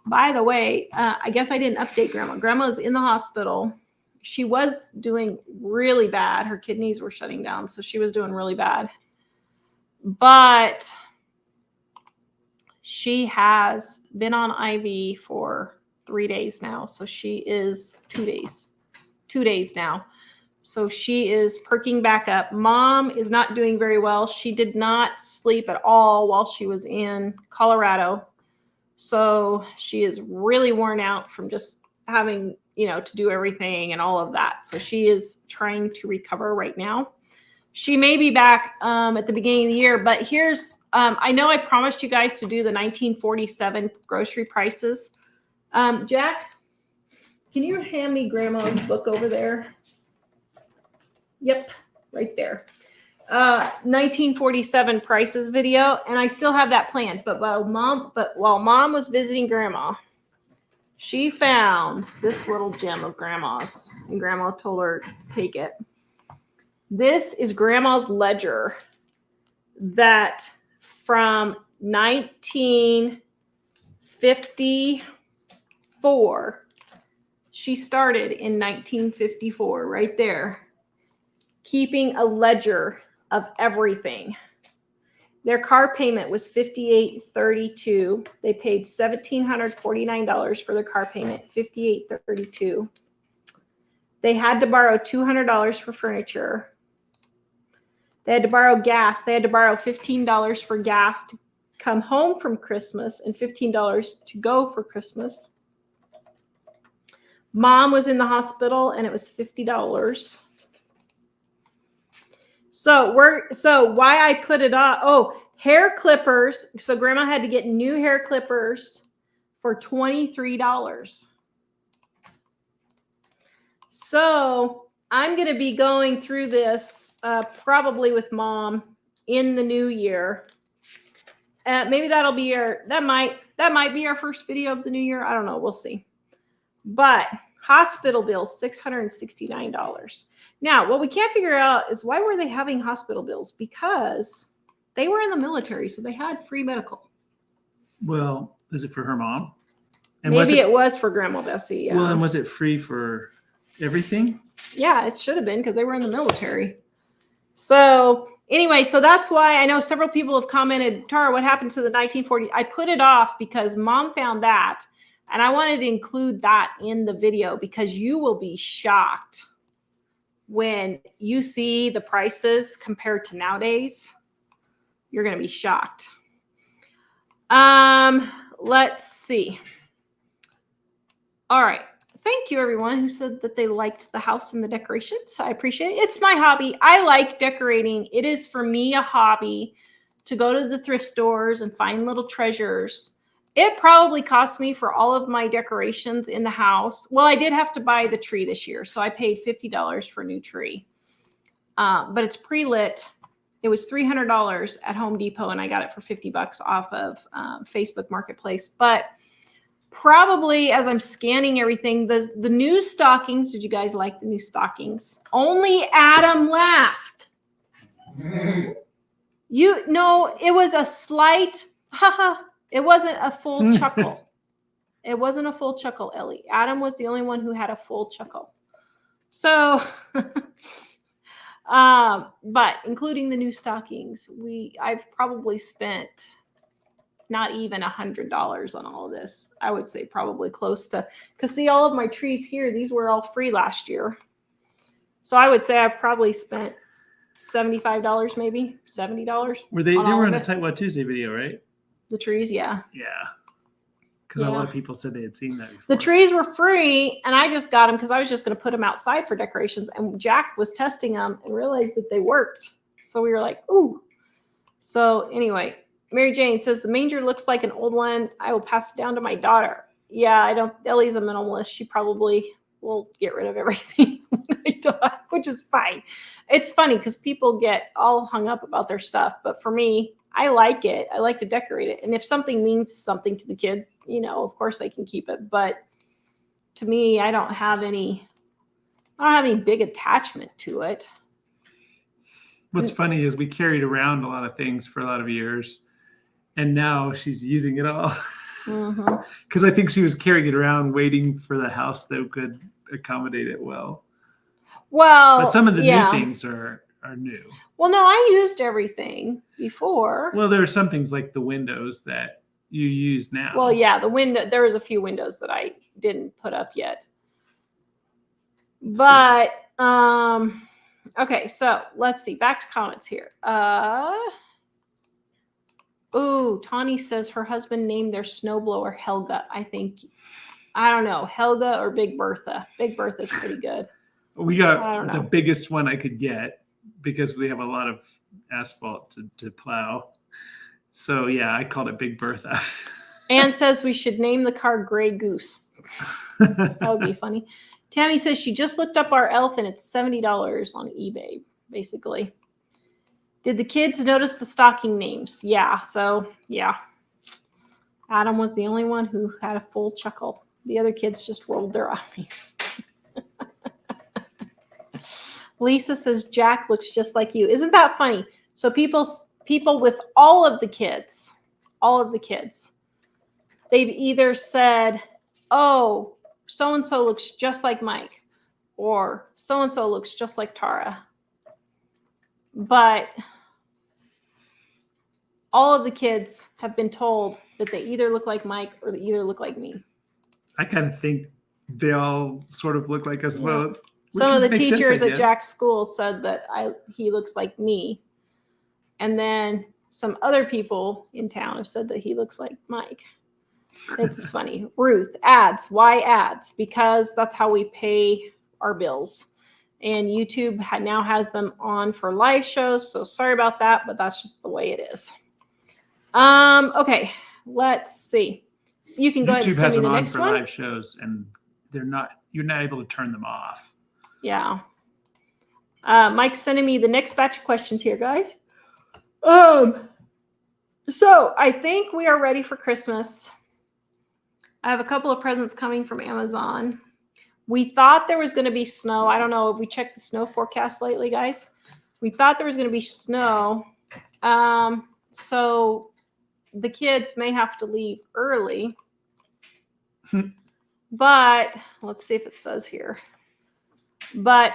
By the way, I guess I didn't update Grandma. Grandma's in the hospital. She was doing really bad. Her kidneys were shutting down, so she was doing really bad. But she has been on IV for 3 days now. So she is 2 days. 2 days now. So she is perking back up. Mom is not doing very well. She did not sleep at all while she was in Colorado. So she is really worn out from just having, to do everything and all of that. So she is trying to recover right now. She may be back at the beginning of the year, but here's, I know I promised you guys to do the 1947 grocery prices. Jack, can you hand me Grandma's book over there? Yep, right there. 1947 prices video, and I still have that planned. But while mom was visiting grandma, she found this little gem of grandma's, and grandma told her to take it. This is grandma's ledger that from 1954. She started in 1954, right there, keeping a ledger of everything. Their car payment was $58.32. They paid $1,749 for their car payment, $58.32. They had to borrow $200 for furniture. They had to borrow gas. They had to borrow $15 for gas to come home from Christmas and $15 to go for Christmas. Mom was in the hospital and it was $50. So why I put it on, hair clippers. So grandma had to get new hair clippers for $23. So I'm going to be going through this probably with mom in the new year. Maybe that might be our first video of the new year. I don't know. We'll see. But hospital bills, $669. Now, what we can't figure out is why were they having hospital bills? Because they were in the military, so they had free medical. Well, is it for her mom? And Maybe it was for Grandma Bessie. Yeah. Well, and was it free for everything? Yeah, it should have been because they were in the military. So anyway, so that's why I know several people have commented, Tara, what happened to the 1940? I put it off because mom found that. And I wanted to include that in the video because you will be shocked when you see the prices compared to nowadays. You're going to be shocked. Let's see. All right. Thank you, everyone who said that they liked the house and the decorations. I appreciate it. It's my hobby. I like decorating. It is, for me, a hobby to go to the thrift stores and find little treasures. It probably cost me for all of my decorations in the house. Well, I did have to buy the tree this year, so I paid $50 for a new tree. But it's pre-lit. It was $300 at Home Depot, and I got it for $50 off of Facebook Marketplace. But probably as I'm scanning everything, the new stockings, did you guys like the new stockings? Only Adam laughed. It was a slight, haha. It wasn't a full chuckle. It wasn't a full chuckle, Ellie. Adam was the only one who had a full chuckle. So, but including the new stockings, I've probably spent not even $100 on all of this. I would say probably close to, because see, all of my trees here, these were all free last year. So I would say I probably spent $75, maybe $70. They were in a a Tightwad Tuesday video, right? The trees, yeah. Yeah. Because a lot of people said they had seen that before. The trees were free, and I just got them because I was just going to put them outside for decorations. And Jack was testing them and realized that they worked. So we were like, ooh. So anyway, Mary Jane says, the manger looks like an old one. I will pass it down to my daughter. Yeah, Ellie's a minimalist. She probably will get rid of everything when I die, which is fine. It's funny because people get all hung up about their stuff. But for me, I like it. I like to decorate it. And if something means something to the kids, of course they can keep it. But to me, I don't have any big attachment to it. What's funny is we carried around a lot of things for a lot of years. And now she's using it all. Because I think she was carrying it around waiting for the house that could accommodate it well. Well, but some of the new things are new. Well, no, I used everything before. Well, there are some things like the windows that you use now. Well, yeah, there was a few windows that I didn't put up yet. But okay, so let's see. Back to comments here. Tawny says her husband named their snowblower Helga. I don't know, Helga or Big Bertha. Big Bertha's pretty good. We got the biggest one I could get because we have a lot of asphalt to plow. So yeah, I called it Big Bertha. Anne says we should name the car Gray Goose. That would be funny. Tammy says she just looked up our elf and it's $70 on eBay. basically. Did the kids notice the stocking names? Yeah. So, yeah. Adam was the only one who had a full chuckle. The other kids just rolled their eyes. Lisa says Jack looks just like you. Isn't that funny? So people with all of the kids, they've either said, "Oh, so and so looks just like Mike," or "So and so looks just like Tara." But all of the kids have been told that they either look like Mike or they either look like me. I kind of think they all sort of look like us both. Some of which the makes sense, teachers I at guess. Jack's school said that he looks like me. And then some other people in town have said that he looks like Mike. It's funny. Ruth, ads. Why ads? Because that's how we pay our bills. And YouTube now has them on for live shows. So sorry about that, but that's just the way it is. Okay, let's see. So you can go ahead YouTube and send has me them the on next for one. live shows, and you're not able to turn them off. Yeah. Mike's sending me the next batch of questions here, guys. So I think we are ready for Christmas. I have a couple of presents coming from Amazon. We thought there was going to be snow. I don't know if we checked the snow forecast lately, guys. We thought there was going to be snow. So the kids may have to leave early. But let's see if it says here. But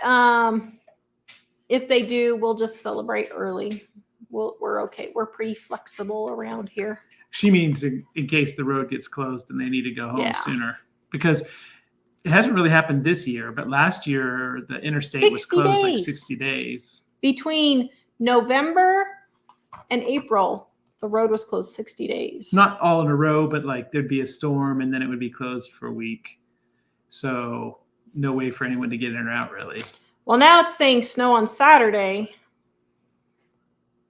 if they do, we'll just celebrate early. We're okay. We're pretty flexible around here. She means in case the road gets closed and they need to go home Yeah. sooner. Because it hasn't really happened this year, but last year the interstate was 60 closed like days. 60 days. Between November and April, the road was closed 60 days. Not all in a row, but like there'd be a storm and then it would be closed for a week. So no way for anyone to get in or out, really. Well, now it's saying snow on Saturday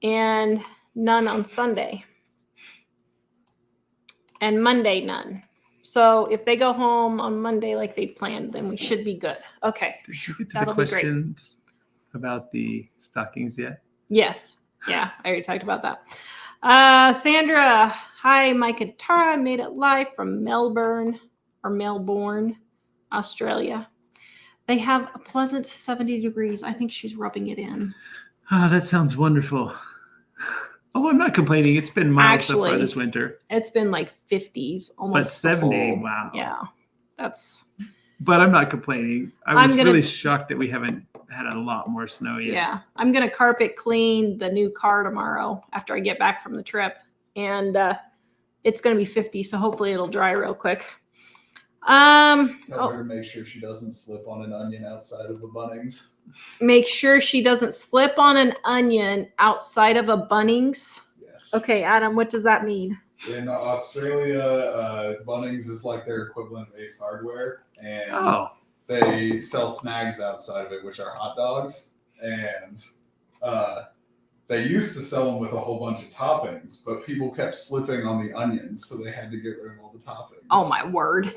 and none on Sunday. And Monday, none. So if they go home on Monday like they planned, then we should be good. Okay. Did you get to That'll the be great. questions about the stockings yet? Yes. Yeah, I already talked about that. Sandra, hi, Mike and Tara. I made it live from Melbourne, Australia. They have a pleasant 70 degrees. I think she's rubbing it in. Ah, that sounds wonderful. Oh, I'm not complaining. It's been mild so far Actually, this winter. It's been like 50s almost. But 70, the whole- wow. Yeah, that's, But I'm not complaining. I I'm was gonna- really shocked that we haven't had a lot more snow yet. yeah. I'm going to carpet clean the new car tomorrow after I get back from the trip. And it's going to be 50, so hopefully it'll dry real quick. Tell Oh, her to make sure she doesn't slip on an onion outside of the Bunnings. make sure she doesn't slip on an onion outside of a Bunnings. Yes. Okay, Adam, what does that mean? In Australia, Bunnings is like their equivalent of Ace Hardware, and Oh, they sell snags outside of it, which are hot dogs. And they used to sell them with a whole bunch of toppings, but people kept slipping on the onions, so they had to get rid of all the toppings. Oh my word.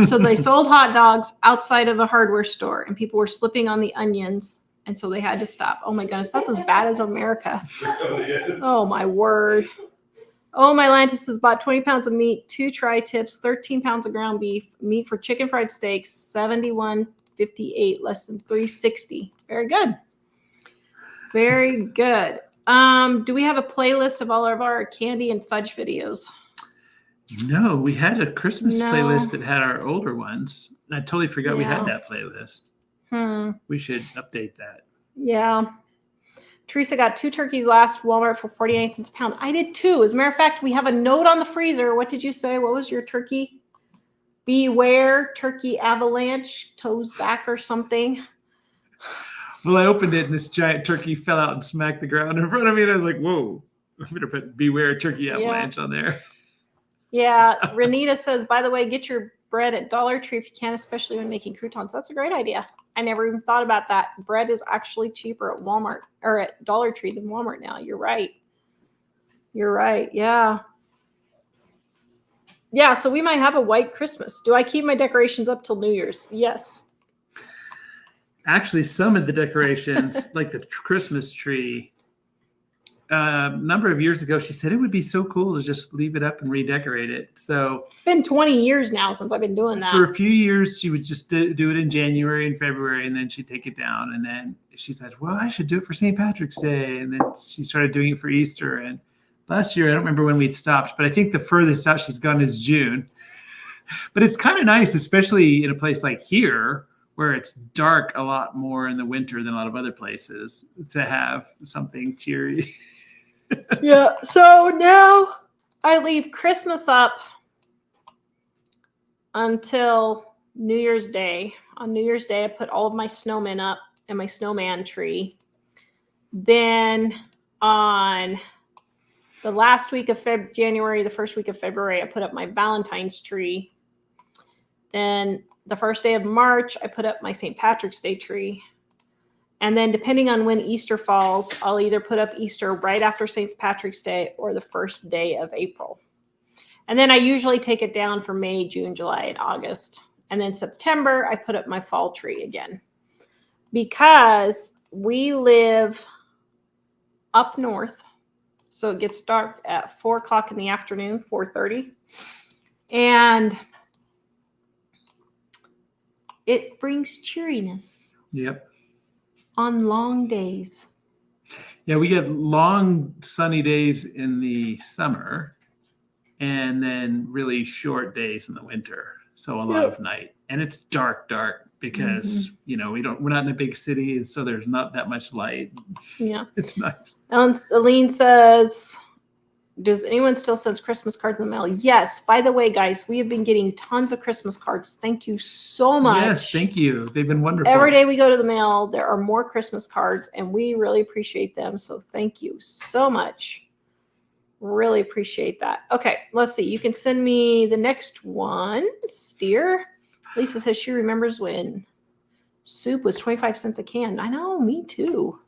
So they sold hot dogs outside of a hardware store and people were slipping on the onions. And so they had to stop. Oh my goodness, that's as bad as America. It really is. Oh my word. Oh, my Lantis has bought 20 pounds of meat, 2 tri-tips, 13 pounds of ground beef, meat for chicken fried steaks, $71.58, less than $3.60. Very good. Very good. Do we have a playlist of all of our candy and fudge videos? no, we had a Christmas No. playlist that had our older ones. I totally forgot we Yeah. had that playlist. We should update that. Yeah. Teresa got 2 turkeys last Walmart for 49 cents a pound. I did too. As a matter of fact, we have a note on the freezer. What did you say? What was your turkey? Beware turkey avalanche, toes back or something. Well, I opened it and this giant turkey fell out and smacked the ground in front of me. And I was like, whoa, I'm going to put beware turkey Yeah. avalanche on there. Yeah. Renita says, by the way, get your bread at Dollar Tree if you can, especially when making croutons. That's a great idea. I never even thought about that. Bread is actually cheaper at Walmart or at Dollar Tree than Walmart now. You're right. You're right. Yeah. Yeah. So we might have a white Christmas. Do I keep my decorations up till New Year's? Yes. Actually, some of the decorations, like the Christmas tree, a number of years ago, she said it would be so cool to just leave it up and redecorate it. So It's been 20 years now since I've been doing that. for a few years, she would just do it in January and February, and then she'd take it down. And then she said, well, I should do it for St. Patrick's Day. And then she started doing it for Easter. And last year, I don't remember when we'd stopped, but I think the furthest out she's gone is June. But it's kind of nice, especially in a place like here, where it's dark a lot more in the winter than a lot of other places, to have something cheery. Yeah. So now I leave Christmas up until New Year's Day. On New Year's Day, I put all of my snowmen up and my snowman tree. Then on the last week of January, the first week of February, I put up my Valentine's tree. Then the first day of March, I put up my St. Patrick's Day tree. And then depending on when Easter falls, I'll either put up Easter right after St. Patrick's Day or the first day of April. And then I usually take it down for May, June, July, and August. And then September, I put up my fall tree again. Because we live up north, so it gets dark at 4 o'clock in the afternoon, 4:30. And it brings cheeriness Yep. on long days. Yeah, we get long sunny days in the summer and then really short days in the winter. So a lot of night. And it's dark because, you know, we're not in a big city, and so there's not that much light. Yeah. It's nice. Aline says, does anyone still send Christmas cards in the mail? Yes. By the way, guys, we have been getting tons of Christmas cards. Thank you so much. Yes, thank you. They've been wonderful. Every day we go to the mail, there are more Christmas cards, and we really appreciate them. So thank you so much. Really appreciate that. Okay, let's see. You can send me the next one, Steer. Lisa says she remembers when soup was 25 cents a can. I know, me too.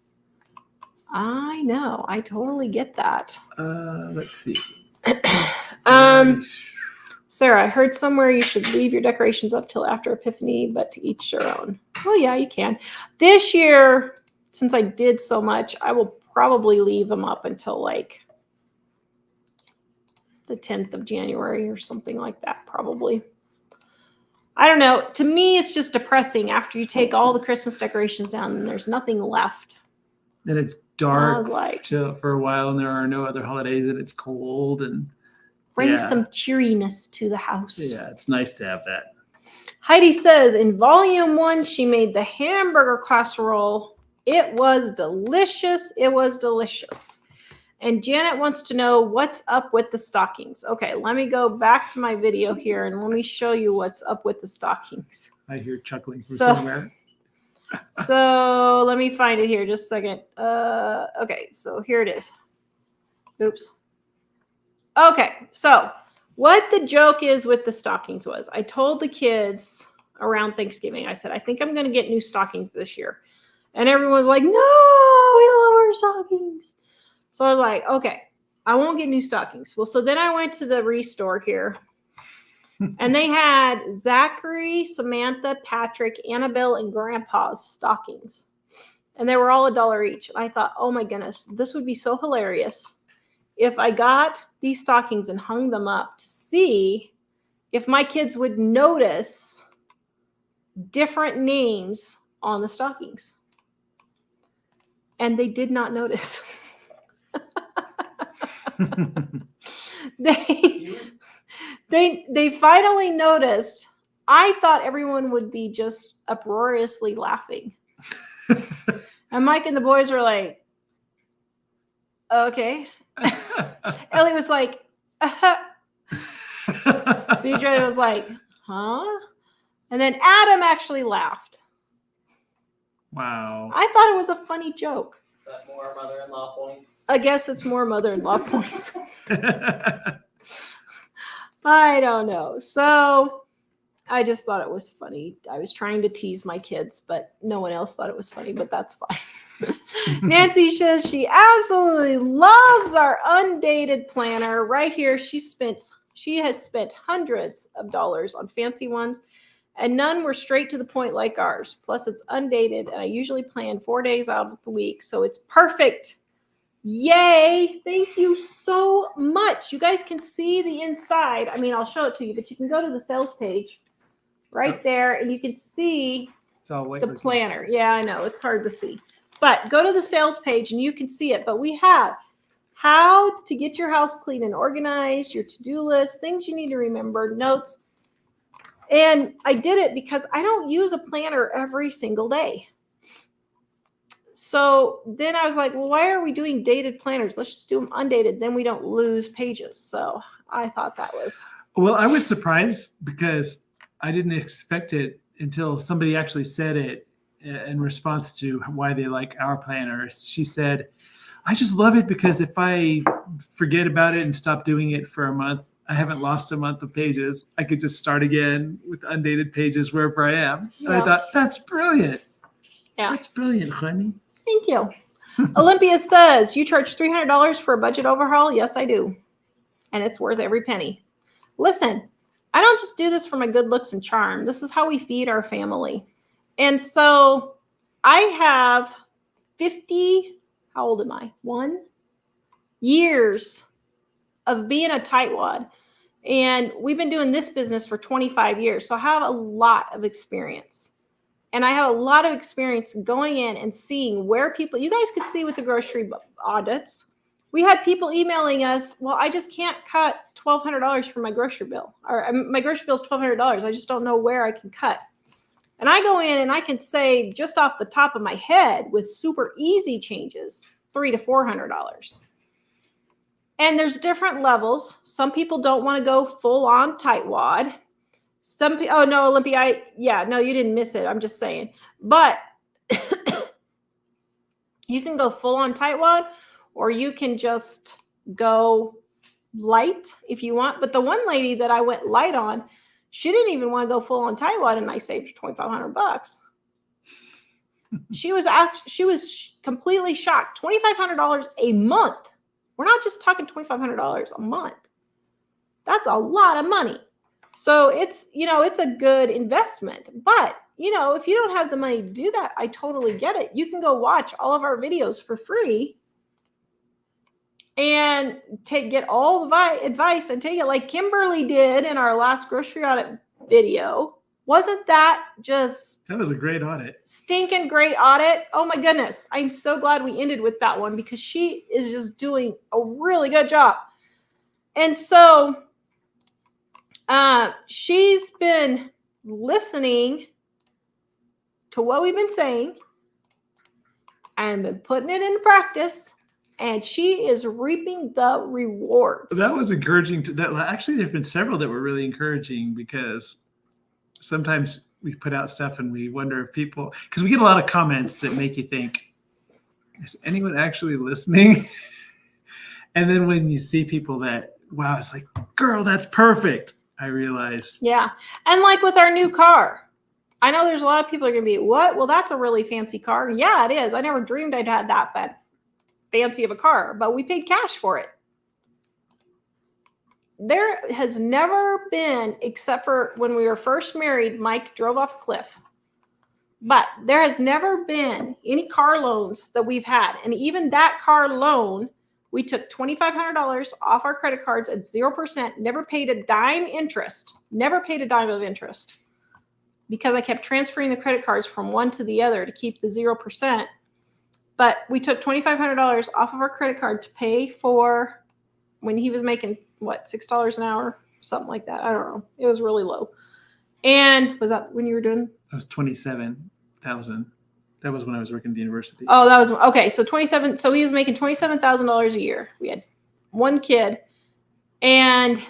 I know. I totally get that. Let's see. Sarah, I heard somewhere you should leave your decorations up till after Epiphany, but to each their own. Well, yeah, you can. This year, since I did so much, I will probably leave them up until like the 10th of January or something like that, probably. I don't know. To me, it's just depressing after you take all the Christmas decorations down and there's nothing left. Then it's dark Like, for a while, and there are no other holidays, and it's cold, and bring yeah. some cheeriness to the house. Yeah, it's nice to have that. Heidi says in volume 1, she made the hamburger casserole. It was delicious. It was delicious. And Janet wants to know what's up with the stockings. Okay, let me go back to my video here and let me show you what's up with the stockings. I hear chuckling from So- somewhere. So let me find it here just a second. Okay, so here it is. Oops. Okay, so what the joke is with the stockings was I told the kids around Thanksgiving, I said, I think I'm going to get new stockings this year. And everyone was like, no, we love our stockings. So I was like, okay, I won't get new stockings. Well, so then I went to the Restore here. And they had Zachary, Samantha, Patrick, Annabelle, and Grandpa's stockings. And they were all $1 each. I thought, oh my goodness, this would be so hilarious if I got these stockings and hung them up to see if my kids would notice different names on the stockings. And they did not notice. They finally noticed. I thought everyone would be just uproariously laughing. And Mike and the boys were like, okay. Ellie was like, BJ was like, huh? And then Adam actually laughed. Wow. I thought it was a funny joke. Is that more mother-in-law points? I guess it's more mother-in-law points. I don't know. So I just thought it was funny. I was trying to tease my kids, but no one else thought it was funny, but that's fine. Nancy says she absolutely loves our undated planner. Right here, she has spent hundreds of dollars on fancy ones. and none were straight to the point like ours. Plus, it's undated, and I usually plan 4 days out of the week, so it's perfect. Yay! Thank you so much. You guys can see the inside. I mean, I'll show it to you, but you can go to the sales page right there, and you can see It's all white. the planner. Yeah, I know. It's hard to see. But go to the sales page, and you can see it. But we have how to get your house clean and organized, your to-do list, things you need to remember, notes. And I did it because I don't use a planner every single day. So then I was like, well, why are we doing dated planners? Let's just do them undated. Then we don't lose pages. So I thought that was. Well, I was surprised because I didn't expect it until somebody actually said it in response to why they like our planner. She said, I just love it because if I forget about it and stop doing it for a month, I haven't lost a month of pages. I could just start again with undated pages wherever I am. And I thought, that's brilliant. Yeah. That's brilliant, honey. Thank you. Olympia says, you charge $300 for a budget overhaul? Yes, I do. And it's worth every penny. Listen, I don't just do this for my good looks and charm. This is how we feed our family. And so I have 50, how old am I? 1 years of being a tightwad. And we've been doing this business for 25 years. So I have a lot of experience. And I have a lot of experience going in and seeing where people, you guys could see with the grocery audits, we had people emailing us, well, I just can't cut $1,200 from my grocery bill. Or my grocery bill is $1,200. I just don't know where I can cut. And I go in and I can say just off the top of my head with super easy changes, $300 to $400. And there's different levels. Some people don't want to go full on tightwad. Some people, oh no, Olympia, no, you didn't miss it. I'm just saying. But you can go full on tightwad, or you can just go light if you want. But the one lady that I went light on, she didn't even want to go full on tightwad, and I saved her $2,500. She was completely shocked. $2,500 a month. We're not just talking $2,500 a month. That's a lot of money. So it's, it's a good investment. But, if you don't have the money to do that, I totally get it. You can go watch all of our videos for free and get all the advice and take it like Kimberly did in our last grocery audit video. Wasn't that just... That was a great audit. Stinking great audit. Oh my goodness. I'm so glad we ended with that one because she is just doing a really good job. And so she's been listening to what we've been saying and been putting it into practice, and she is reaping the rewards. That was encouraging. Actually, there's been several that were really encouraging because sometimes we put out stuff and we wonder if people, because we get a lot of comments that make you think, is anyone actually listening? And then when you see people that, wow, it's like, girl, that's perfect. I realize. Yeah. And like with our new car, I know there's a lot of people are going to be, what? Well, that's a really fancy car. Yeah, it is. I never dreamed I'd had that fancy of a car, but we paid cash for it. There has never been, except for when we were first married, Mike drove off a cliff. But there has never been any car loans that we've had. And even that car loan, we took $2,500 off our credit cards at 0%, never paid a dime interest, never paid a dime of interest because I kept transferring the credit cards from one to the other to keep the 0%. But we took $2,500 off of our credit card to pay for when he was making, $6 an hour? Something like that. I don't know. It was really low. And was that when you were doing? That was $27,000. That was when I was working at the university. Oh, that was, okay. So 27, so he was making $27,000 a year. We had one kid. And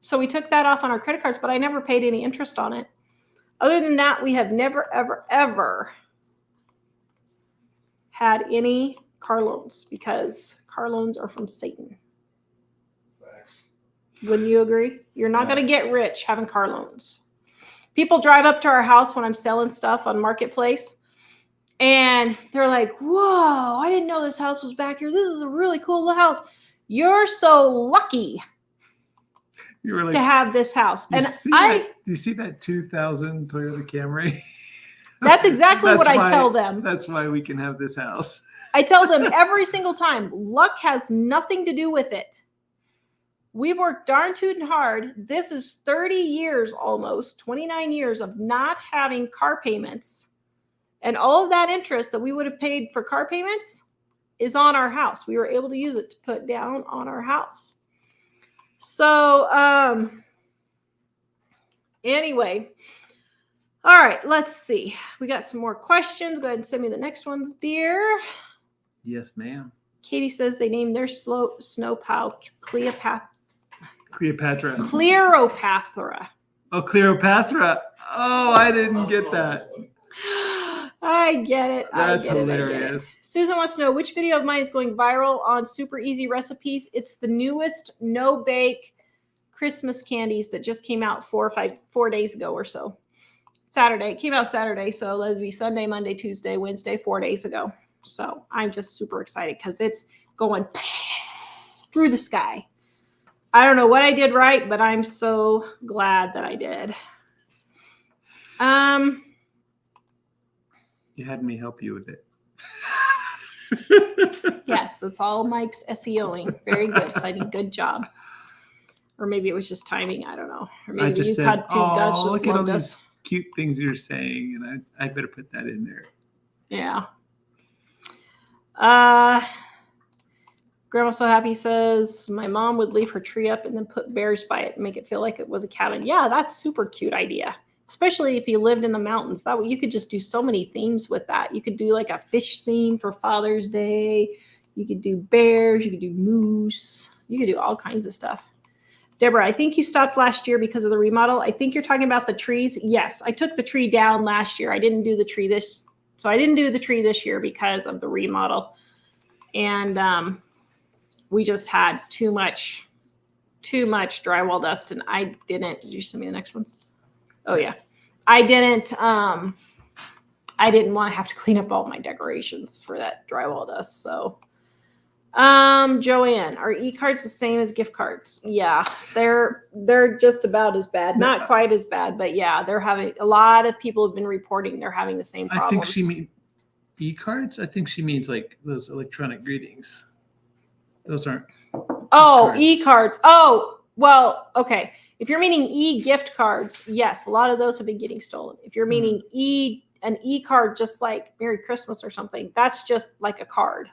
so we took that off on our credit cards, but I never paid any interest on it. Other than that, we have never, ever, ever had any car loans because car loans are from Satan. Facts. Wouldn't you agree? You're not going to get rich having car loans. People drive up to our house when I'm selling stuff on Marketplace, and they're like, whoa, I didn't know this house was back here. This is a really cool little house. You're so lucky. You were like, to have this house. you And see I that, do you see that 2000 Toyota Camry? that's exactly what That's I why- tell them. That's why we can have this house. I tell them every single time, luck has nothing to do with it. We've worked darn tootin' hard. This is 30 years almost, 29 years of not having car payments. And all of that interest that we would have paid for car payments is on our house. We were able to use it to put down on our house. So, anyway, all right, let's see. We got some more questions. Go ahead and send me the next ones, dear. Yes, ma'am. Katie says they named their snow plow Cleopatra. Cleopatra. Oh, Cleopatra. Oh, I didn't get that. I get it. That's I get hilarious. it. Susan wants to know which video of mine is going viral on super easy recipes. It's the newest no bake Christmas candies that just came out 4 days ago or so. Saturday. It came out Saturday, so that'd be Sunday, Monday, Tuesday, Wednesday, 4 days ago. So I'm just super excited because it's going through the sky. I don't know what I did right, but I'm so glad that I did. You had me help you with it. Yes, it's all Mike's SEOing. Very good. I did a good job. Or maybe it was just timing. I don't know. Or I maybe just you said, had two guts oh, just look at all loved these us. cute things you're saying, and I better put that in there. Yeah. Grandma's so happy says my mom would leave her tree up and then put bears by it and make it feel like it was a cabin. Yeah, that's super cute idea. Especially if you lived in the mountains. That way you could just do so many themes with that. You could do like a fish theme for Father's Day. You could do bears. You could do moose. You could do all kinds of stuff. Deborah, I think you stopped last year because of the remodel. I think you're talking about the trees. Yes, I took the tree down last year. I didn't do the tree this year because of the remodel. And we just had too much drywall dust, and I didn't. Did you send me the next one? Oh yeah. I didn't want to have to clean up all my decorations for that drywall dust. So Joanne, are e-cards the same as gift cards? Yeah, they're just about as bad. Not quite as bad, but yeah, they're having a lot of people have been reporting they're having the same problems. I think she means e-cards. I think she means like those electronic greetings. Those aren't. Oh, e-cards. e-cards. Oh, well, okay. If you're meaning e-gift cards, yes, a lot of those have been getting stolen. If you're meaning an e-card, just like Merry Christmas or something, that's just like a card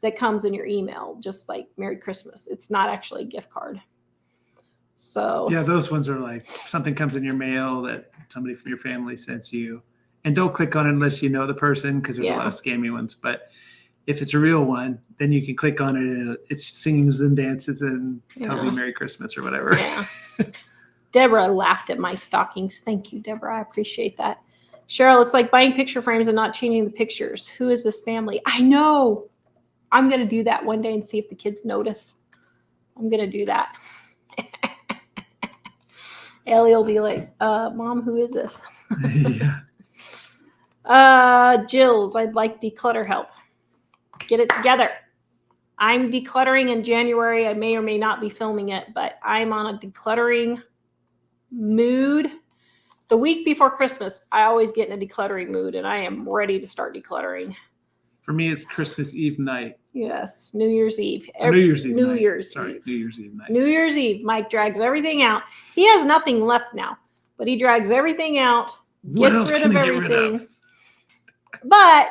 that comes in your email, just like Merry Christmas. It's not actually a gift card. So Yeah, those ones are like something comes in your mail that somebody from your family sends you. And don't click on it unless you know the person, because there's a lot of scammy ones. But if it's a real one, then you can click on it and it sings and dances and tells you Merry Christmas or whatever. Yeah. Deborah laughed at my stockings. Thank you, Deborah. I appreciate that. Cheryl, it's like buying picture frames and not changing the pictures. Who is this family? I know. I'm going to do that one day and see if the kids notice. I'm going to do that. Ellie will be like, Mom, who is this? Yeah. Jills, I'd like declutter help. Get it together. I'm decluttering in January. I may or may not be filming it, but I'm on a decluttering mood. The week before Christmas, I always get in a decluttering mood, and I am ready to start decluttering. For me, it's Christmas Eve night. Yes, New Year's Eve. New Year's Eve New night. Year's Sorry, Eve. New Year's Eve night. New Year's Eve, Mike drags everything out. He has nothing left now, but he drags everything out, What gets else rid can of I get rid everything. of? But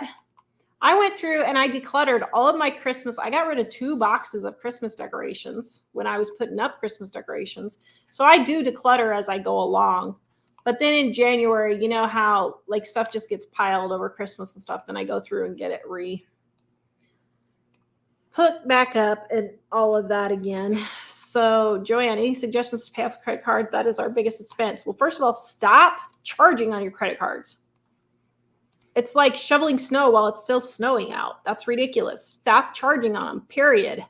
I went through and I decluttered all of my Christmas. I got rid of 2 boxes of Christmas decorations when I was putting up Christmas decorations. So I do declutter as I go along. But then in January, you know how like stuff just gets piled over Christmas and stuff. Then I go through and get it put back up and all of that again. So Joanne, any suggestions to pay off the credit card? That is our biggest expense. Well, first of all, stop charging on your credit cards. It's like shoveling snow while it's still snowing out. That's ridiculous. Stop charging on them, period.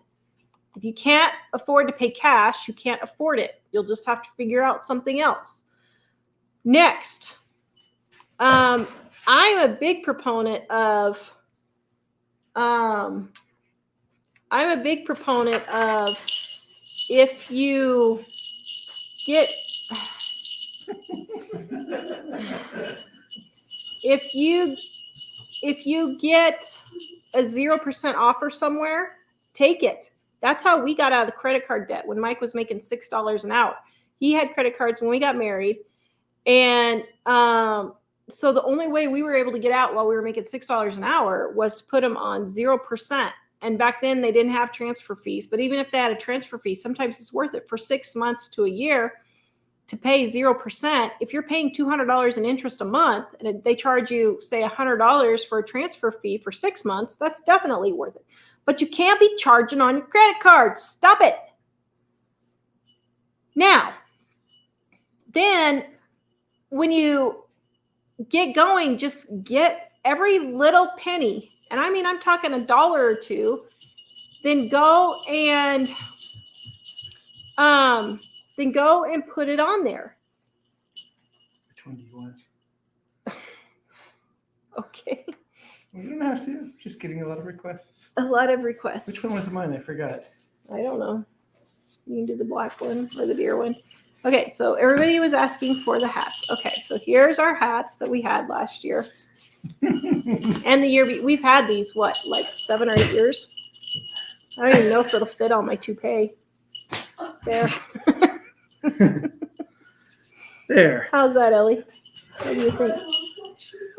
If you can't afford to pay cash, you can't afford it. You'll just have to figure out something else. Next, I'm a big proponent of if you get if you get a 0% offer somewhere, take it. That's how we got out of credit card debt when Mike was making $6 an hour. He had credit cards when we got married. And so the only way we were able to get out while we were making $6 an hour was to put them on 0%. And back then they didn't have transfer fees. But even if they had a transfer fee, sometimes it's worth it for 6 months to a year to pay 0%. If you're paying $200 in interest a month and they charge you, say, $100 for a transfer fee for 6 months, that's definitely worth it. But you can't be charging on your credit cards. Stop it. Now, then when you get going, just get every little penny. And I mean, I'm talking $1 or $2. Then go and put it on there. Which one do you want? Okay. You don't have to. Just getting a lot of requests. A lot of requests. Which one was mine? I forgot. I don't know. You can do the black one or the deer one. Okay, so everybody was asking for the hats. Okay, so here's our hats that we had last year. And the year we've had these, what, like 7 or 8 years? I don't even know if it'll fit on my toupee. There. There. How's that, Ellie? What do you think?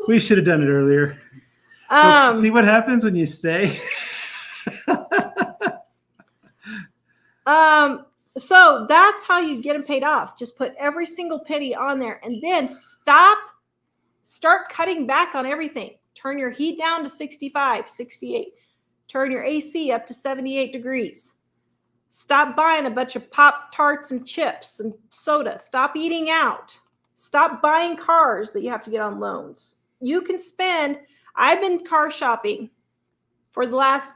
We should have done it earlier. See what happens when you stay? So that's how you get them paid off. Just put every single penny on there and then start cutting back on everything. Turn your heat down to 65, 68. Turn your AC up to 78 degrees. Stop buying a bunch of Pop-Tarts and chips and soda. Stop eating out. Stop buying cars that you have to get on loans. You can spend, I've been car shopping for the last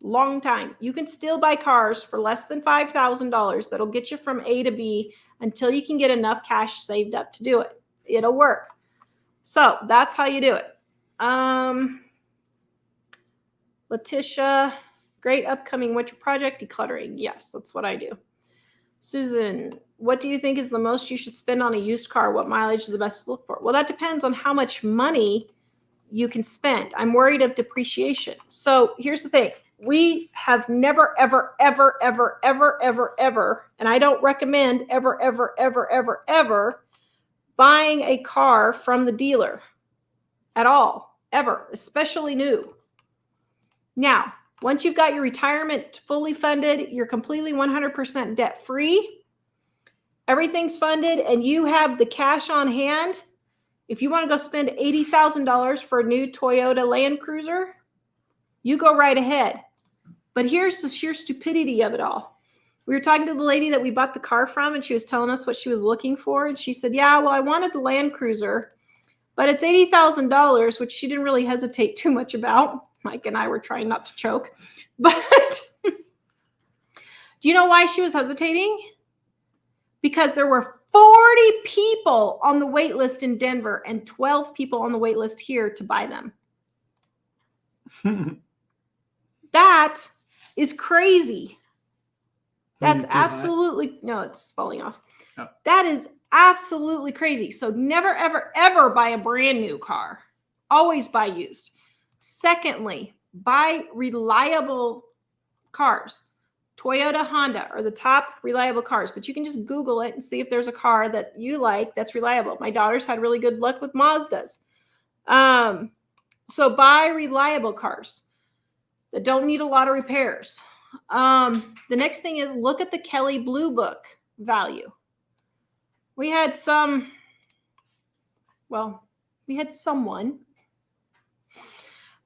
long time. You can still buy cars for less than $5,000 that'll get you from A to B until you can get enough cash saved up to do it. It'll work. So that's how you do it. Letitia, great upcoming winter project, decluttering. Yes, that's what I do. Susan, what do you think is the most you should spend on a used car? What mileage is the best to look for? Well, that depends on how much money you can spend. I'm worried of depreciation. So here's the thing. We have never, ever, ever, ever, ever, ever, ever, and I don't recommend ever, ever, ever, ever, ever buying a car from the dealer at all, ever, especially new. Now, once you've got your retirement fully funded, you're completely 100% debt free, everything's funded, and you have the cash on hand. If you want to go spend $80,000 for a new Toyota Land Cruiser, you go right ahead. But here's the sheer stupidity of it all. We were talking to the lady that we bought the car from, and she was telling us what she was looking for. And she said, yeah, well, I wanted the Land Cruiser, but it's $80,000, which she didn't really hesitate too much about. Mike and I were trying not to choke. But do you know why she was hesitating? Because there were 40 people on the wait list in Denver and 12 people on the wait list here to buy them. That is crazy. That's absolutely, no, it's falling off. Oh. That is absolutely crazy. So never, ever, ever buy a brand new car. Always buy used. Secondly, buy reliable cars. Toyota, Honda are the top reliable cars, but you can just Google it and see if there's a car that you like that's reliable. My daughter's had really good luck with Mazdas. So buy reliable cars that don't need a lot of repairs. The next thing is look at the Kelley Blue Book value. We had someone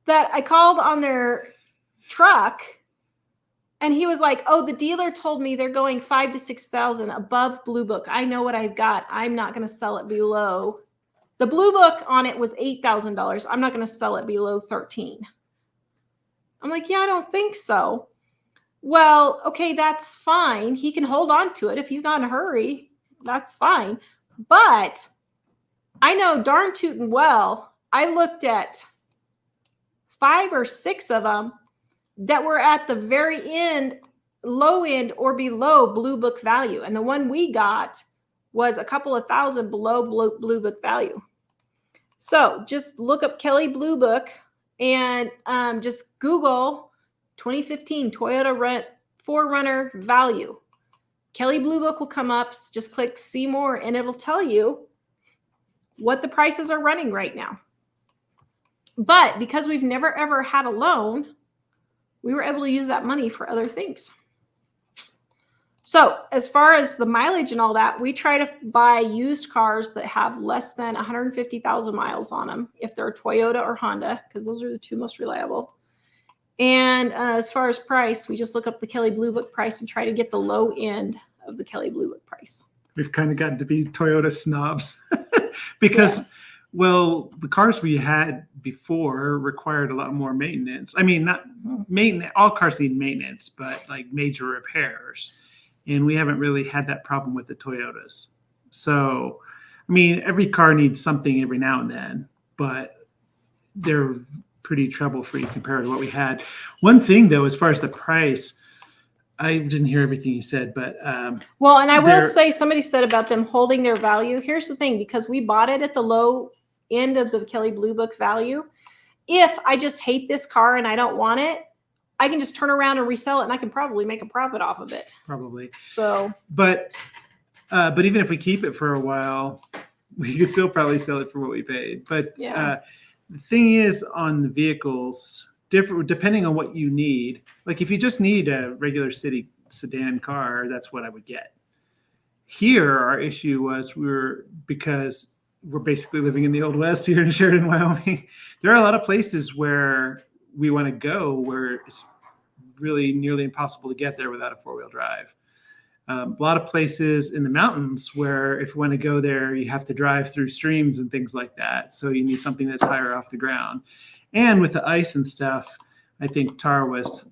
that I called on their truck, and he was like, oh, the dealer told me they're going 5,000 to 6,000 above Blue Book. I know what I've got. I'm not going to sell it below. The Blue Book on it was $8,000. I'm not going to sell it below 13. I'm like, yeah, I don't think so. Well, okay, that's fine. He can hold on to it. If he's not in a hurry, that's fine. But I know darn tootin' well, I looked at 5 or 6 of them that were at the very end low end or below Blue Book value. And the one we got was a couple of thousand below Blue Book value. So just look up Kelley Blue Book and just Google 2015 Toyota 4Runner value. Kelley Blue Book will come up. Just click see more and it'll tell you what the prices are running right now. But because we've never ever had a loan, we were able to use that money for other things. So as far as the mileage and all that, we try to buy used cars that have less than 150,000 miles on them, if they're Toyota or Honda, because those are the two most reliable. And as far as price, we just look up the Kelley Blue Book price and try to get the low end of the Kelley Blue Book price. We've kind of gotten to be Toyota snobs because, Yes. well, the cars we had before required a lot more maintenance. I mean, not maintenance, all cars need maintenance, but like major repairs. And we haven't really had that problem with the Toyotas. So, I mean, every car needs something every now and then, but they're pretty trouble-free compared to what we had. One thing, though, as far as the price, I didn't hear everything you said, but well, and I will there- say, somebody said about them holding their value. Here's the thing, because we bought it at the low end of the Kelley Blue Book value. If I just hate this car and I don't want it, I can just turn around and resell it and I can probably make a profit off of it. probably. So But even if we keep it for a while, we could still probably sell it for what we paid. But Yeah. the thing is, on the vehicles, different depending on what you need. Like if you just need a regular city sedan car, that's what I would get. Here, our issue was because we're basically living in the Old West here in Sheridan, Wyoming. There are a lot of places where we want to go where it's really nearly impossible to get there without a four-wheel drive. A lot of places in the mountains where if you want to go there, you have to drive through streams and things like that. So you need something that's higher off the ground. And with the ice and stuff, I think Tara was,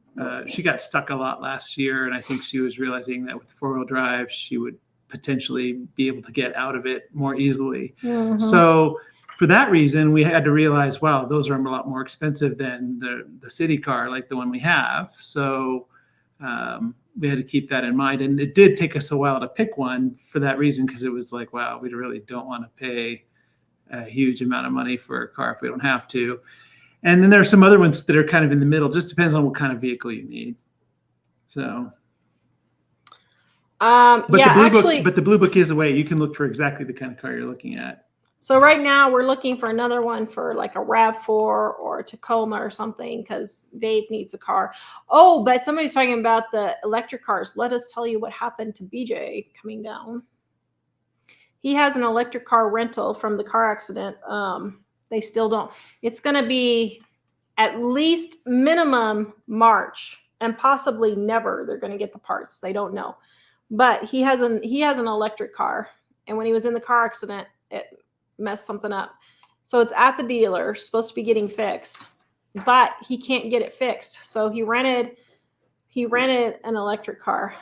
she got stuck a lot last year. And I think she was realizing that with the four-wheel drive, she would potentially be able to get out of it more easily. mhm. So for that reason, we had to realize, wow, those are a lot more expensive than the city car, like the one we have. So we had to keep that in mind. And it did take us a while to pick one for that reason, because it was like, wow, we really don't want to pay a huge amount of money for a car if we don't have to. And then there are some other ones that are kind of in the middle. Just depends on what kind of vehicle you need. So, but yeah, the blue actually, book, but the blue book is a way you can look for exactly the kind of car you're looking at. so right now we're looking for another one for like a RAV4 or a Tacoma or something, because Dave needs a car. Oh, but somebody's talking about the electric cars. Let us tell you what happened to BJ coming down. He has an electric car rental from the car accident. They still don't. It's going to be at least minimum March, and possibly never they're going to get the parts. They don't know. But he has an electric car, and when he was in the car accident, it messed something up. So it's at the dealer, supposed to be getting fixed, but he can't get it fixed. So he rented an electric car.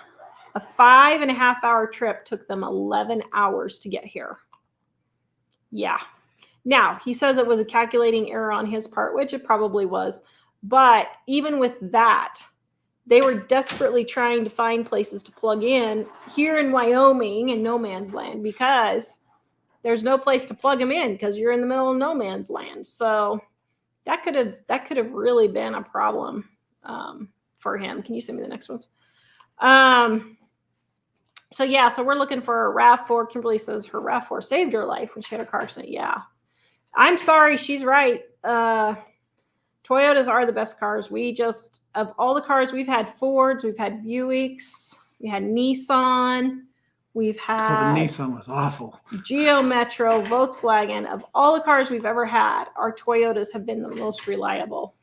A 5.5-hour trip took them 11 hours to get here. Yeah. Now, he says it was a calculating error on his part, which it probably was. But even with that, they were desperately trying to find places to plug in here in Wyoming in no man's land, because there's no place to plug them in because you're in the middle of no man's land. So that could have really been a problem for him. Can you send me the next ones? So yeah, so we're looking for a RAV4. Kimberly says her RAV4 saved her life when she had a car accident. Yeah, I'm sorry, she's right. Toyotas are the best cars. We just, of all the cars, we've had Fords, we've had Buicks, we had Nissan, we've Oh, had the Nissan was awful. Geo Metro, Volkswagen. Of all the cars we've ever had, our Toyotas have been the most reliable.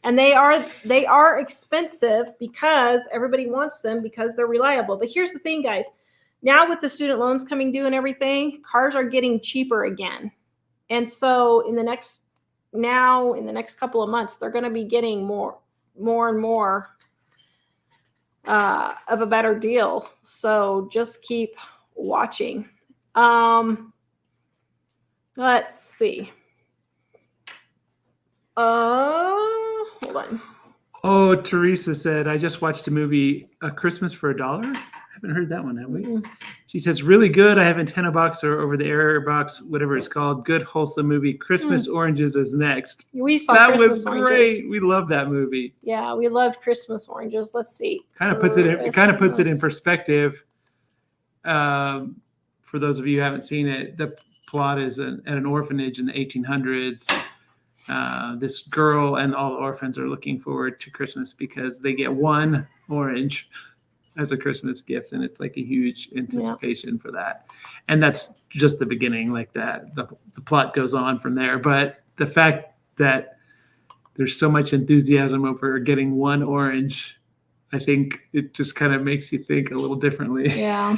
And they are expensive because everybody wants them because they're reliable. But here's the thing, guys. Now with the student loans coming due and everything, cars are getting cheaper again. And so in the next couple of months, they're going to be getting more and more of a better deal. So just keep watching. Let's see. Hold on. Oh, Teresa said, I just watched a movie, A Christmas for $1. Haven't heard that one, have we? Mm-mm. She says, really good. I have antenna box or over the air box, whatever it's called. Good, wholesome movie. Christmas Oranges is next. We saw That Christmas was oranges. great. We love that movie. Yeah, we loved Christmas oranges. Let's see. Kind of puts it in Christmas. perspective. For those of you who haven't seen it, the plot is at an orphanage in the 1800s. This girl and all the orphans are looking forward to Christmas because they get one orange as a Christmas gift, and it's like a huge anticipation for that. And that's just the beginning, like that. The plot goes on from there. But the fact that there's so much enthusiasm over getting one orange, I think it just kind of makes you think a little differently. Yeah.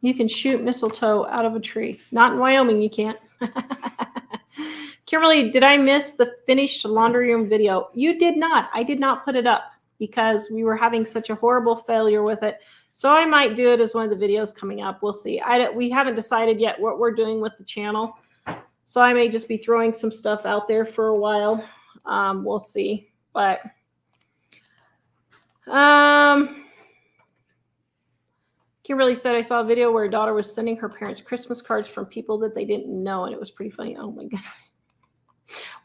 You can shoot mistletoe out of a tree. Not in Wyoming, you can't. Kimberly, did I miss the finished laundry room video? You did not. I did not put it up because we were having such a horrible failure with it. So I might do it as one of the videos coming up. We'll see. We haven't decided yet what we're doing with the channel. So I may just be throwing some stuff out there for a while. We'll see. But Kimberly said, I saw a video where a daughter was sending her parents Christmas cards from people that they didn't know, and it was pretty funny. Oh my goodness.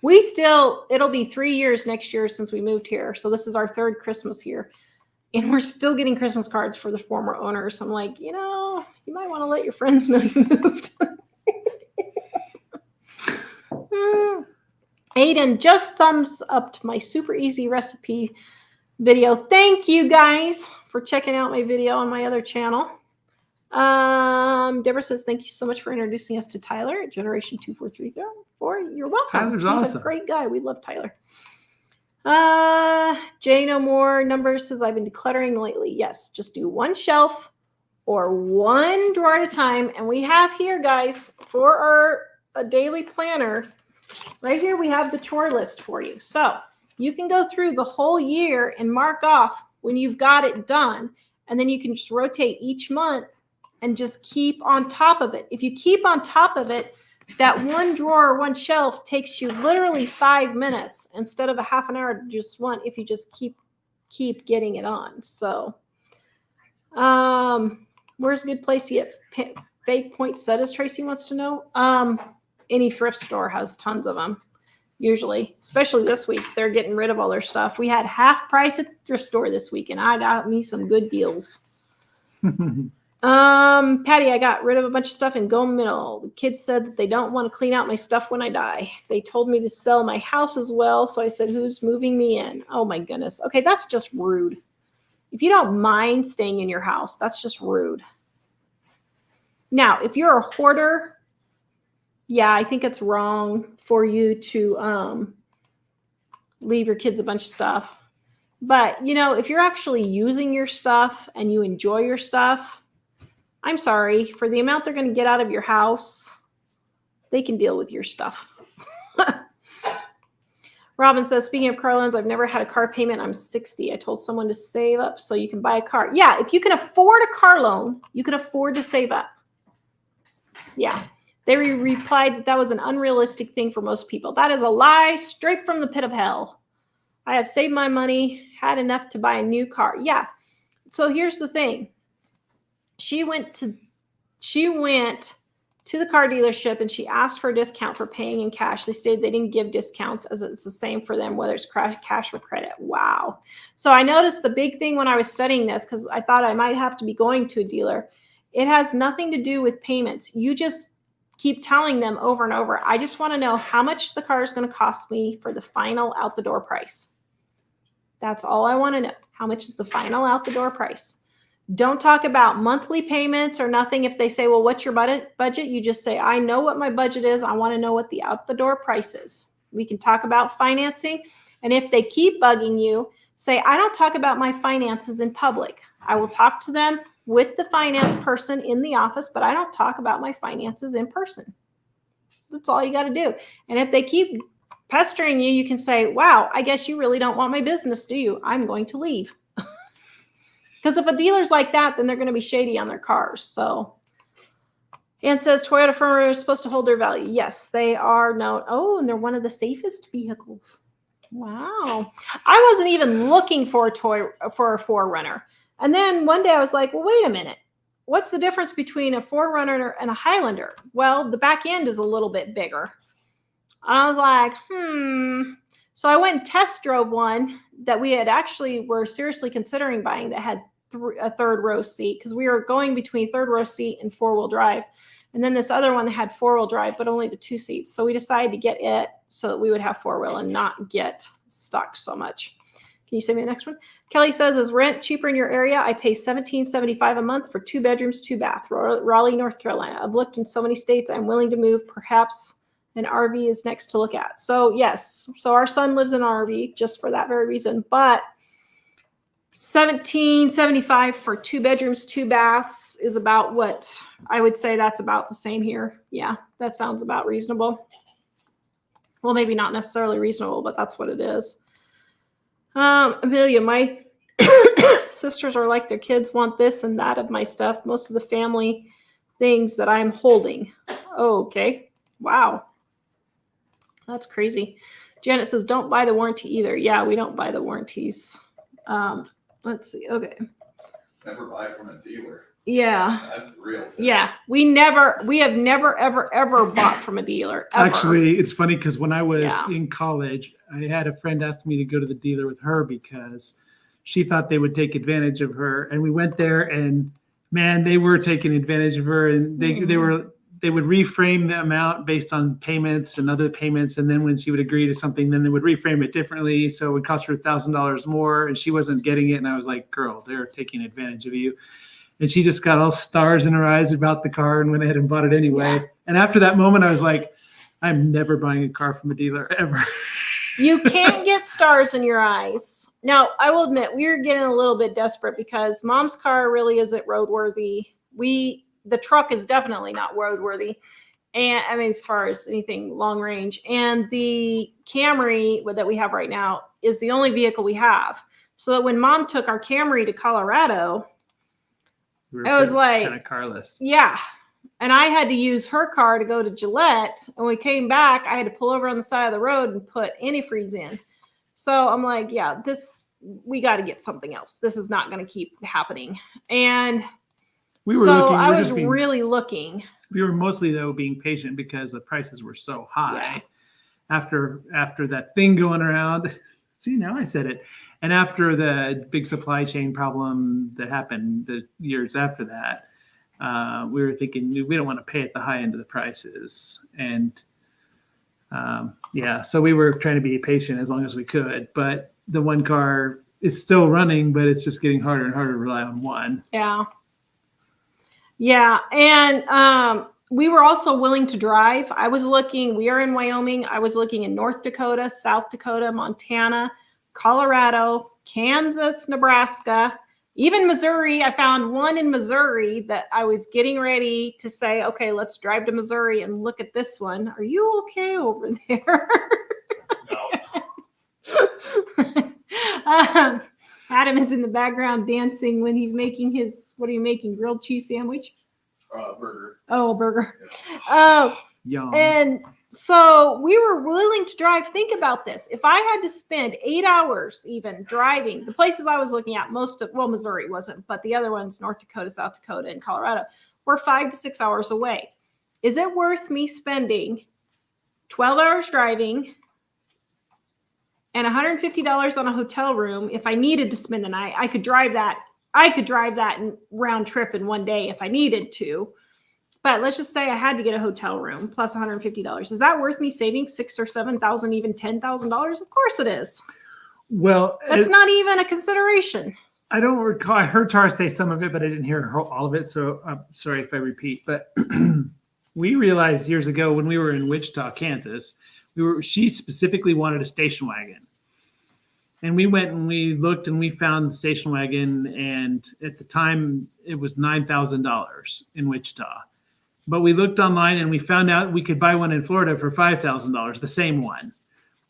It'll be 3 years next year since we moved here. So this is our third Christmas here. And we're still getting Christmas cards for the former owners. I'm like, you might want to let your friends know you moved. Aiden just thumbs up my super easy recipe video. Thank you guys for checking out my video on my other channel. Deborah says, thank you so much for introducing us to Tyler at Generation 2434. You're welcome. Tyler's He's awesome. a great guy. We love Tyler. Jay No More Numbers says, I've been decluttering lately. Yes, just do one shelf or one drawer at a time. And we have here, guys, for a daily planner, right here we have the chore list for you. So you can go through the whole year and mark off when you've got it done. And then you can just rotate each month and just keep on top of it. If you keep on top of it, that one drawer or one shelf takes you literally 5 minutes instead of a half an hour to just one, if you just keep getting it on. So where's a good place to get fake poinsettias, Tracy wants to know? Any thrift store has tons of them. Usually, especially this week, they're getting rid of all their stuff. We had half price at the thrift store this week, and I got me some good deals. Patty, I got rid of a bunch of stuff in Go Middle. The kids said that they don't want to clean out my stuff when I die. They told me to sell my house as well, so I said, who's moving me in? Oh my goodness. Okay, that's just rude. If you don't mind staying in your house, that's just rude. Now, if you're a hoarder, yeah, I think it's wrong for you to leave your kids a bunch of stuff. But, if you're actually using your stuff and you enjoy your stuff, I'm sorry, for the amount they're going to get out of your house, they can deal with your stuff. Robin says, speaking of car loans, I've never had a car payment. I'm 60. I told someone to save up so you can buy a car. Yeah, if you can afford a car loan, you can afford to save up. Yeah. They replied that was an unrealistic thing for most people. That is a lie straight from the pit of hell. I have saved my money, had enough to buy a new car. Yeah. So here's the thing. She went to the car dealership and she asked for a discount for paying in cash. They stated they didn't give discounts as it's the same for them, whether it's cash or credit. Wow. So I noticed the big thing when I was studying this, because I thought I might have to be going to a dealer. It has nothing to do with payments. You just keep telling them over and over, I just want to know how much the car is going to cost me for the final out the door price. That's all I want to know. How much is the final out the door price? Don't talk about monthly payments or nothing. If they say, well, what's your budget? You just say, I know what my budget is. I want to know what the out the door price is. We can talk about financing. And if they keep bugging you, say, I don't talk about my finances in public. I will talk to them with the finance person in the office, but I don't talk about my finances in person. That's all you got to do. And if they keep pestering you, you can say, wow, I guess you really don't want my business, do you? I'm going to leave. Because if a dealer's like that, then they're going to be shady on their cars. So, Ann says Toyota firmware is supposed to hold their value. Yes, they are known. Oh, and they're one of the safest vehicles. Wow. I wasn't even looking for a 4Runner. And then one day I was like, well, wait a minute. What's the difference between a 4Runner and a Highlander? Well, the back end is a little bit bigger. I was like, So I went and test drove one that we had actually were seriously considering buying that had a third row seat, because we were going between third row seat and 4-wheel drive. And then this other one that had 4-wheel drive, but only the 2 seats. So we decided to get it so that we would have 4-wheel and not get stuck so much. Can you send me the next one? Kelly says, is rent cheaper in your area? I pay $17.75 a month for 2 bedrooms, 2 bath, Raleigh, North Carolina. I've looked in so many states. I'm willing to move. Perhaps an RV is next to look at. So yes, so our son lives in an RV just for that very reason. But $17.75 for 2 bedrooms, 2 baths is about what I would say. That's about the same here. Yeah, that sounds about reasonable. Well, maybe not necessarily reasonable, but that's what it is. Amelia, my sisters are like their kids want this and that of my stuff. Most of the family things that I'm holding. Oh, okay. Wow. That's crazy. Janet says, don't buy the warranty either. Yeah, we don't buy the warranties. Let's see. Okay. Never buy from a dealer. Yeah. That's the real tip. Yeah. We have never, ever bought from a dealer. Ever. Actually, it's funny because when I was Yeah. in college, I had a friend ask me to go to the dealer with her because she thought they would take advantage of her. And we went there and man, they were taking advantage of her, and they would reframe the amount based on payments and other payments. And then when she would agree to something, then they would reframe it differently. So it would cost her $1,000 more and she wasn't getting it. And I was like, girl, they're taking advantage of you. And she just got all stars in her eyes about the car and went ahead and bought it anyway. Yeah. And after that moment, I was like, I'm never buying a car from a dealer ever. You can't get stars in your eyes. Now, I will admit, we were getting a little bit desperate because Mom's car really isn't roadworthy. The truck is definitely not roadworthy. And I mean, as far as anything long range, and the Camry that we have right now is the only vehicle we have. So that when Mom took our Camry to Colorado, We I was like, kind of carless. yeah. And I had to use her car to go to Gillette. And when we came back, I had to pull over on the side of the road and put antifreeze in. So I'm like, yeah, we got to get something else. This is not going to keep happening. And We were so looking. I we're was just being, really looking. We were mostly though being patient because the prices were so high. Yeah. After that thing going around, see, now I said it. And after the big supply chain problem that happened the years after that, we were thinking we don't want to pay at the high end of the prices. And so we were trying to be patient as long as we could. But the one car is still running, but it's just getting harder and harder to rely on one. Yeah. Yeah. And we were also willing to drive. I was looking, we are in Wyoming. I was looking in North Dakota, South Dakota, Montana, Colorado, Kansas, Nebraska, even Missouri. I found one in Missouri that I was getting ready to say, okay, let's drive to Missouri and look at this one. Are you okay over there? No. Adam is in the background dancing when he's making his, what are you making? Grilled cheese sandwich? Burger. Oh, a burger. Oh, Yum. and so we were willing to drive. Think about this. If I had to spend 8 hours even driving, the places I was looking at, Missouri wasn't, but the other ones, North Dakota, South Dakota, and Colorado, were 5 to 6 hours away. Is it worth me spending 12 hours driving and $150 on a hotel room? If I needed to spend the night, I could drive that in round trip in one day if I needed to. But let's just say I had to get a hotel room plus $150. Is that worth me saving $6,000 or $7,000, even $10,000? Of course it is. Well, That's not even a consideration. I don't recall. I heard Tara say some of it, but I didn't hear all of it. So I'm sorry if I repeat. But we realized years ago when we were in Wichita, Kansas, she specifically wanted a station wagon. And we went and we looked and we found the station wagon. And at the time, it was $9,000 in Wichita. But we looked online and we found out we could buy one in Florida for $5,000, the same one.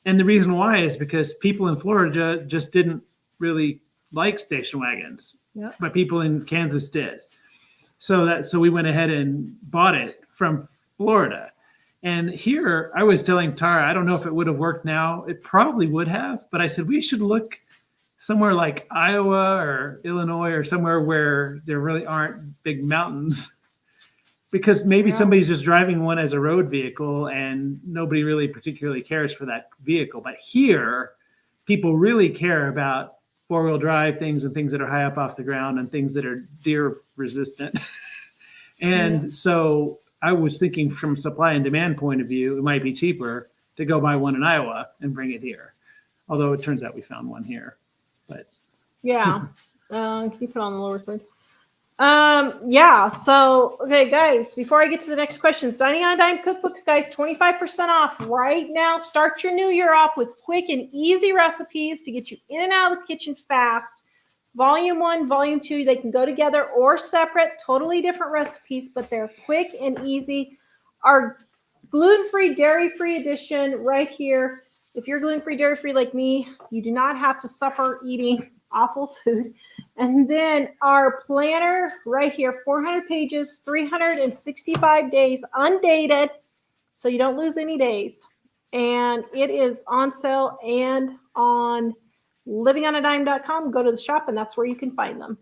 And the reason why is because people in Florida just didn't really like station wagons, but people in Kansas did. So we went ahead and bought it from Florida. And here I was telling Tara, I don't know if it would have worked now. It probably would have, but I said we should look somewhere like Iowa or Illinois or somewhere where there really aren't big mountains. Because maybe Yeah. somebody's just driving one as a road vehicle and nobody really particularly cares for that vehicle. But here, people really care about four-wheel drive things and things that are high up off the ground and things that are deer resistant. And so I was thinking from supply and demand point of view, it might be cheaper to go buy one in Iowa and bring it here. Although it turns out we found one here. But Yeah. Keep it on the lower third. Yeah. So, okay, guys, before I get to the next questions, Dining on a Dime cookbooks, guys, 25% off right now. Start your new year off with quick and easy recipes to get you in and out of the kitchen fast. Volume 1, Volume 2, they can go together or separate, totally different recipes, but they're quick and easy. Our gluten-free, dairy-free edition right here. If you're gluten-free, dairy-free like me, you do not have to suffer eating awful food. And then our planner right here, 400 pages, 365 days, undated, so you don't lose any days. And it is on sale and on livingonadime.com. Go to the shop, and that's where you can find them.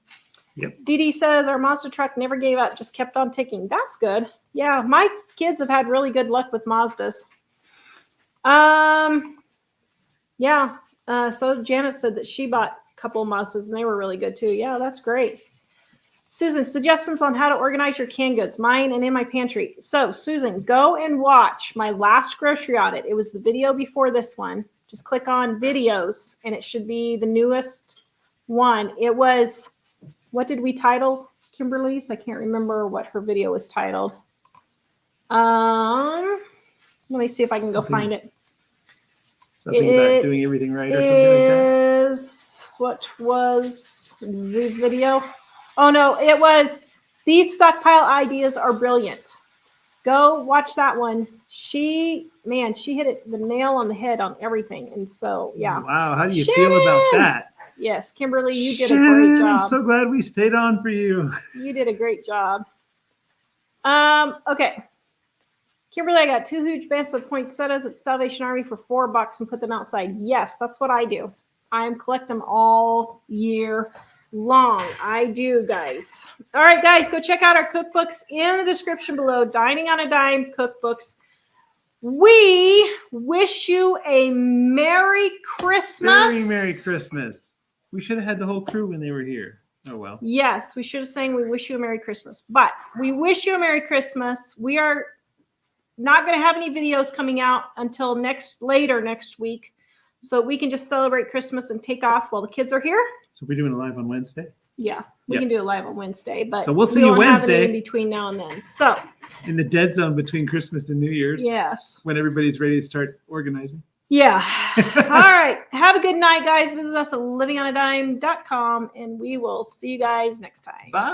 Yep. Dee Dee says our Mazda truck never gave up, just kept on ticking. That's good. Yeah, my kids have had really good luck with Mazdas. Yeah. So Janet said that she bought a couple of Mazdas and they were really good too. Yeah, that's great. Susan, suggestions on how to organize your canned goods, mine and in my pantry. So Susan, go and watch my last grocery audit. It was the video before this one. Just click on videos and it should be the newest one. It was, what did we title Kimberly's? I can't remember what her video was titled. Let me see if I can go find it. something about doing everything right or something like that. Is what was the video? Oh no, it was these stockpile ideas are brilliant. Go watch that one. She hit it the nail on the head on everything. And so, yeah. Wow. How do you feel about that? Yes, Kimberly, you did a Shannon, great job. I'm so glad we stayed on for you. You did a great job. Okay. Kimberly, I got 2 huge bands of poinsettias at Salvation Army for $4 and put them outside. Yes, that's what I do. I collect them all year long. I do, guys. All right, guys, go check out our cookbooks in the description below. Dining on a Dime cookbooks. We wish you a Merry Christmas. Very Merry Christmas. We should have had the whole crew when they were here. Oh, well. Yes, we should have sang we wish you a Merry Christmas. But we wish you a Merry Christmas. We are not going to have any videos coming out until later next week. So we can just celebrate Christmas and take off while the kids are here. So we're doing it live on Wednesday? Yeah, we Yep. can do it live on Wednesday. But So we'll see we you won't have any Wednesday. in between now and then. So, In the dead zone between Christmas and New Year's. yes. When everybody's ready to start organizing. Yeah. All right. Have a good night, guys. Visit us at livingonadime.com, and we will see you guys next time. Bye.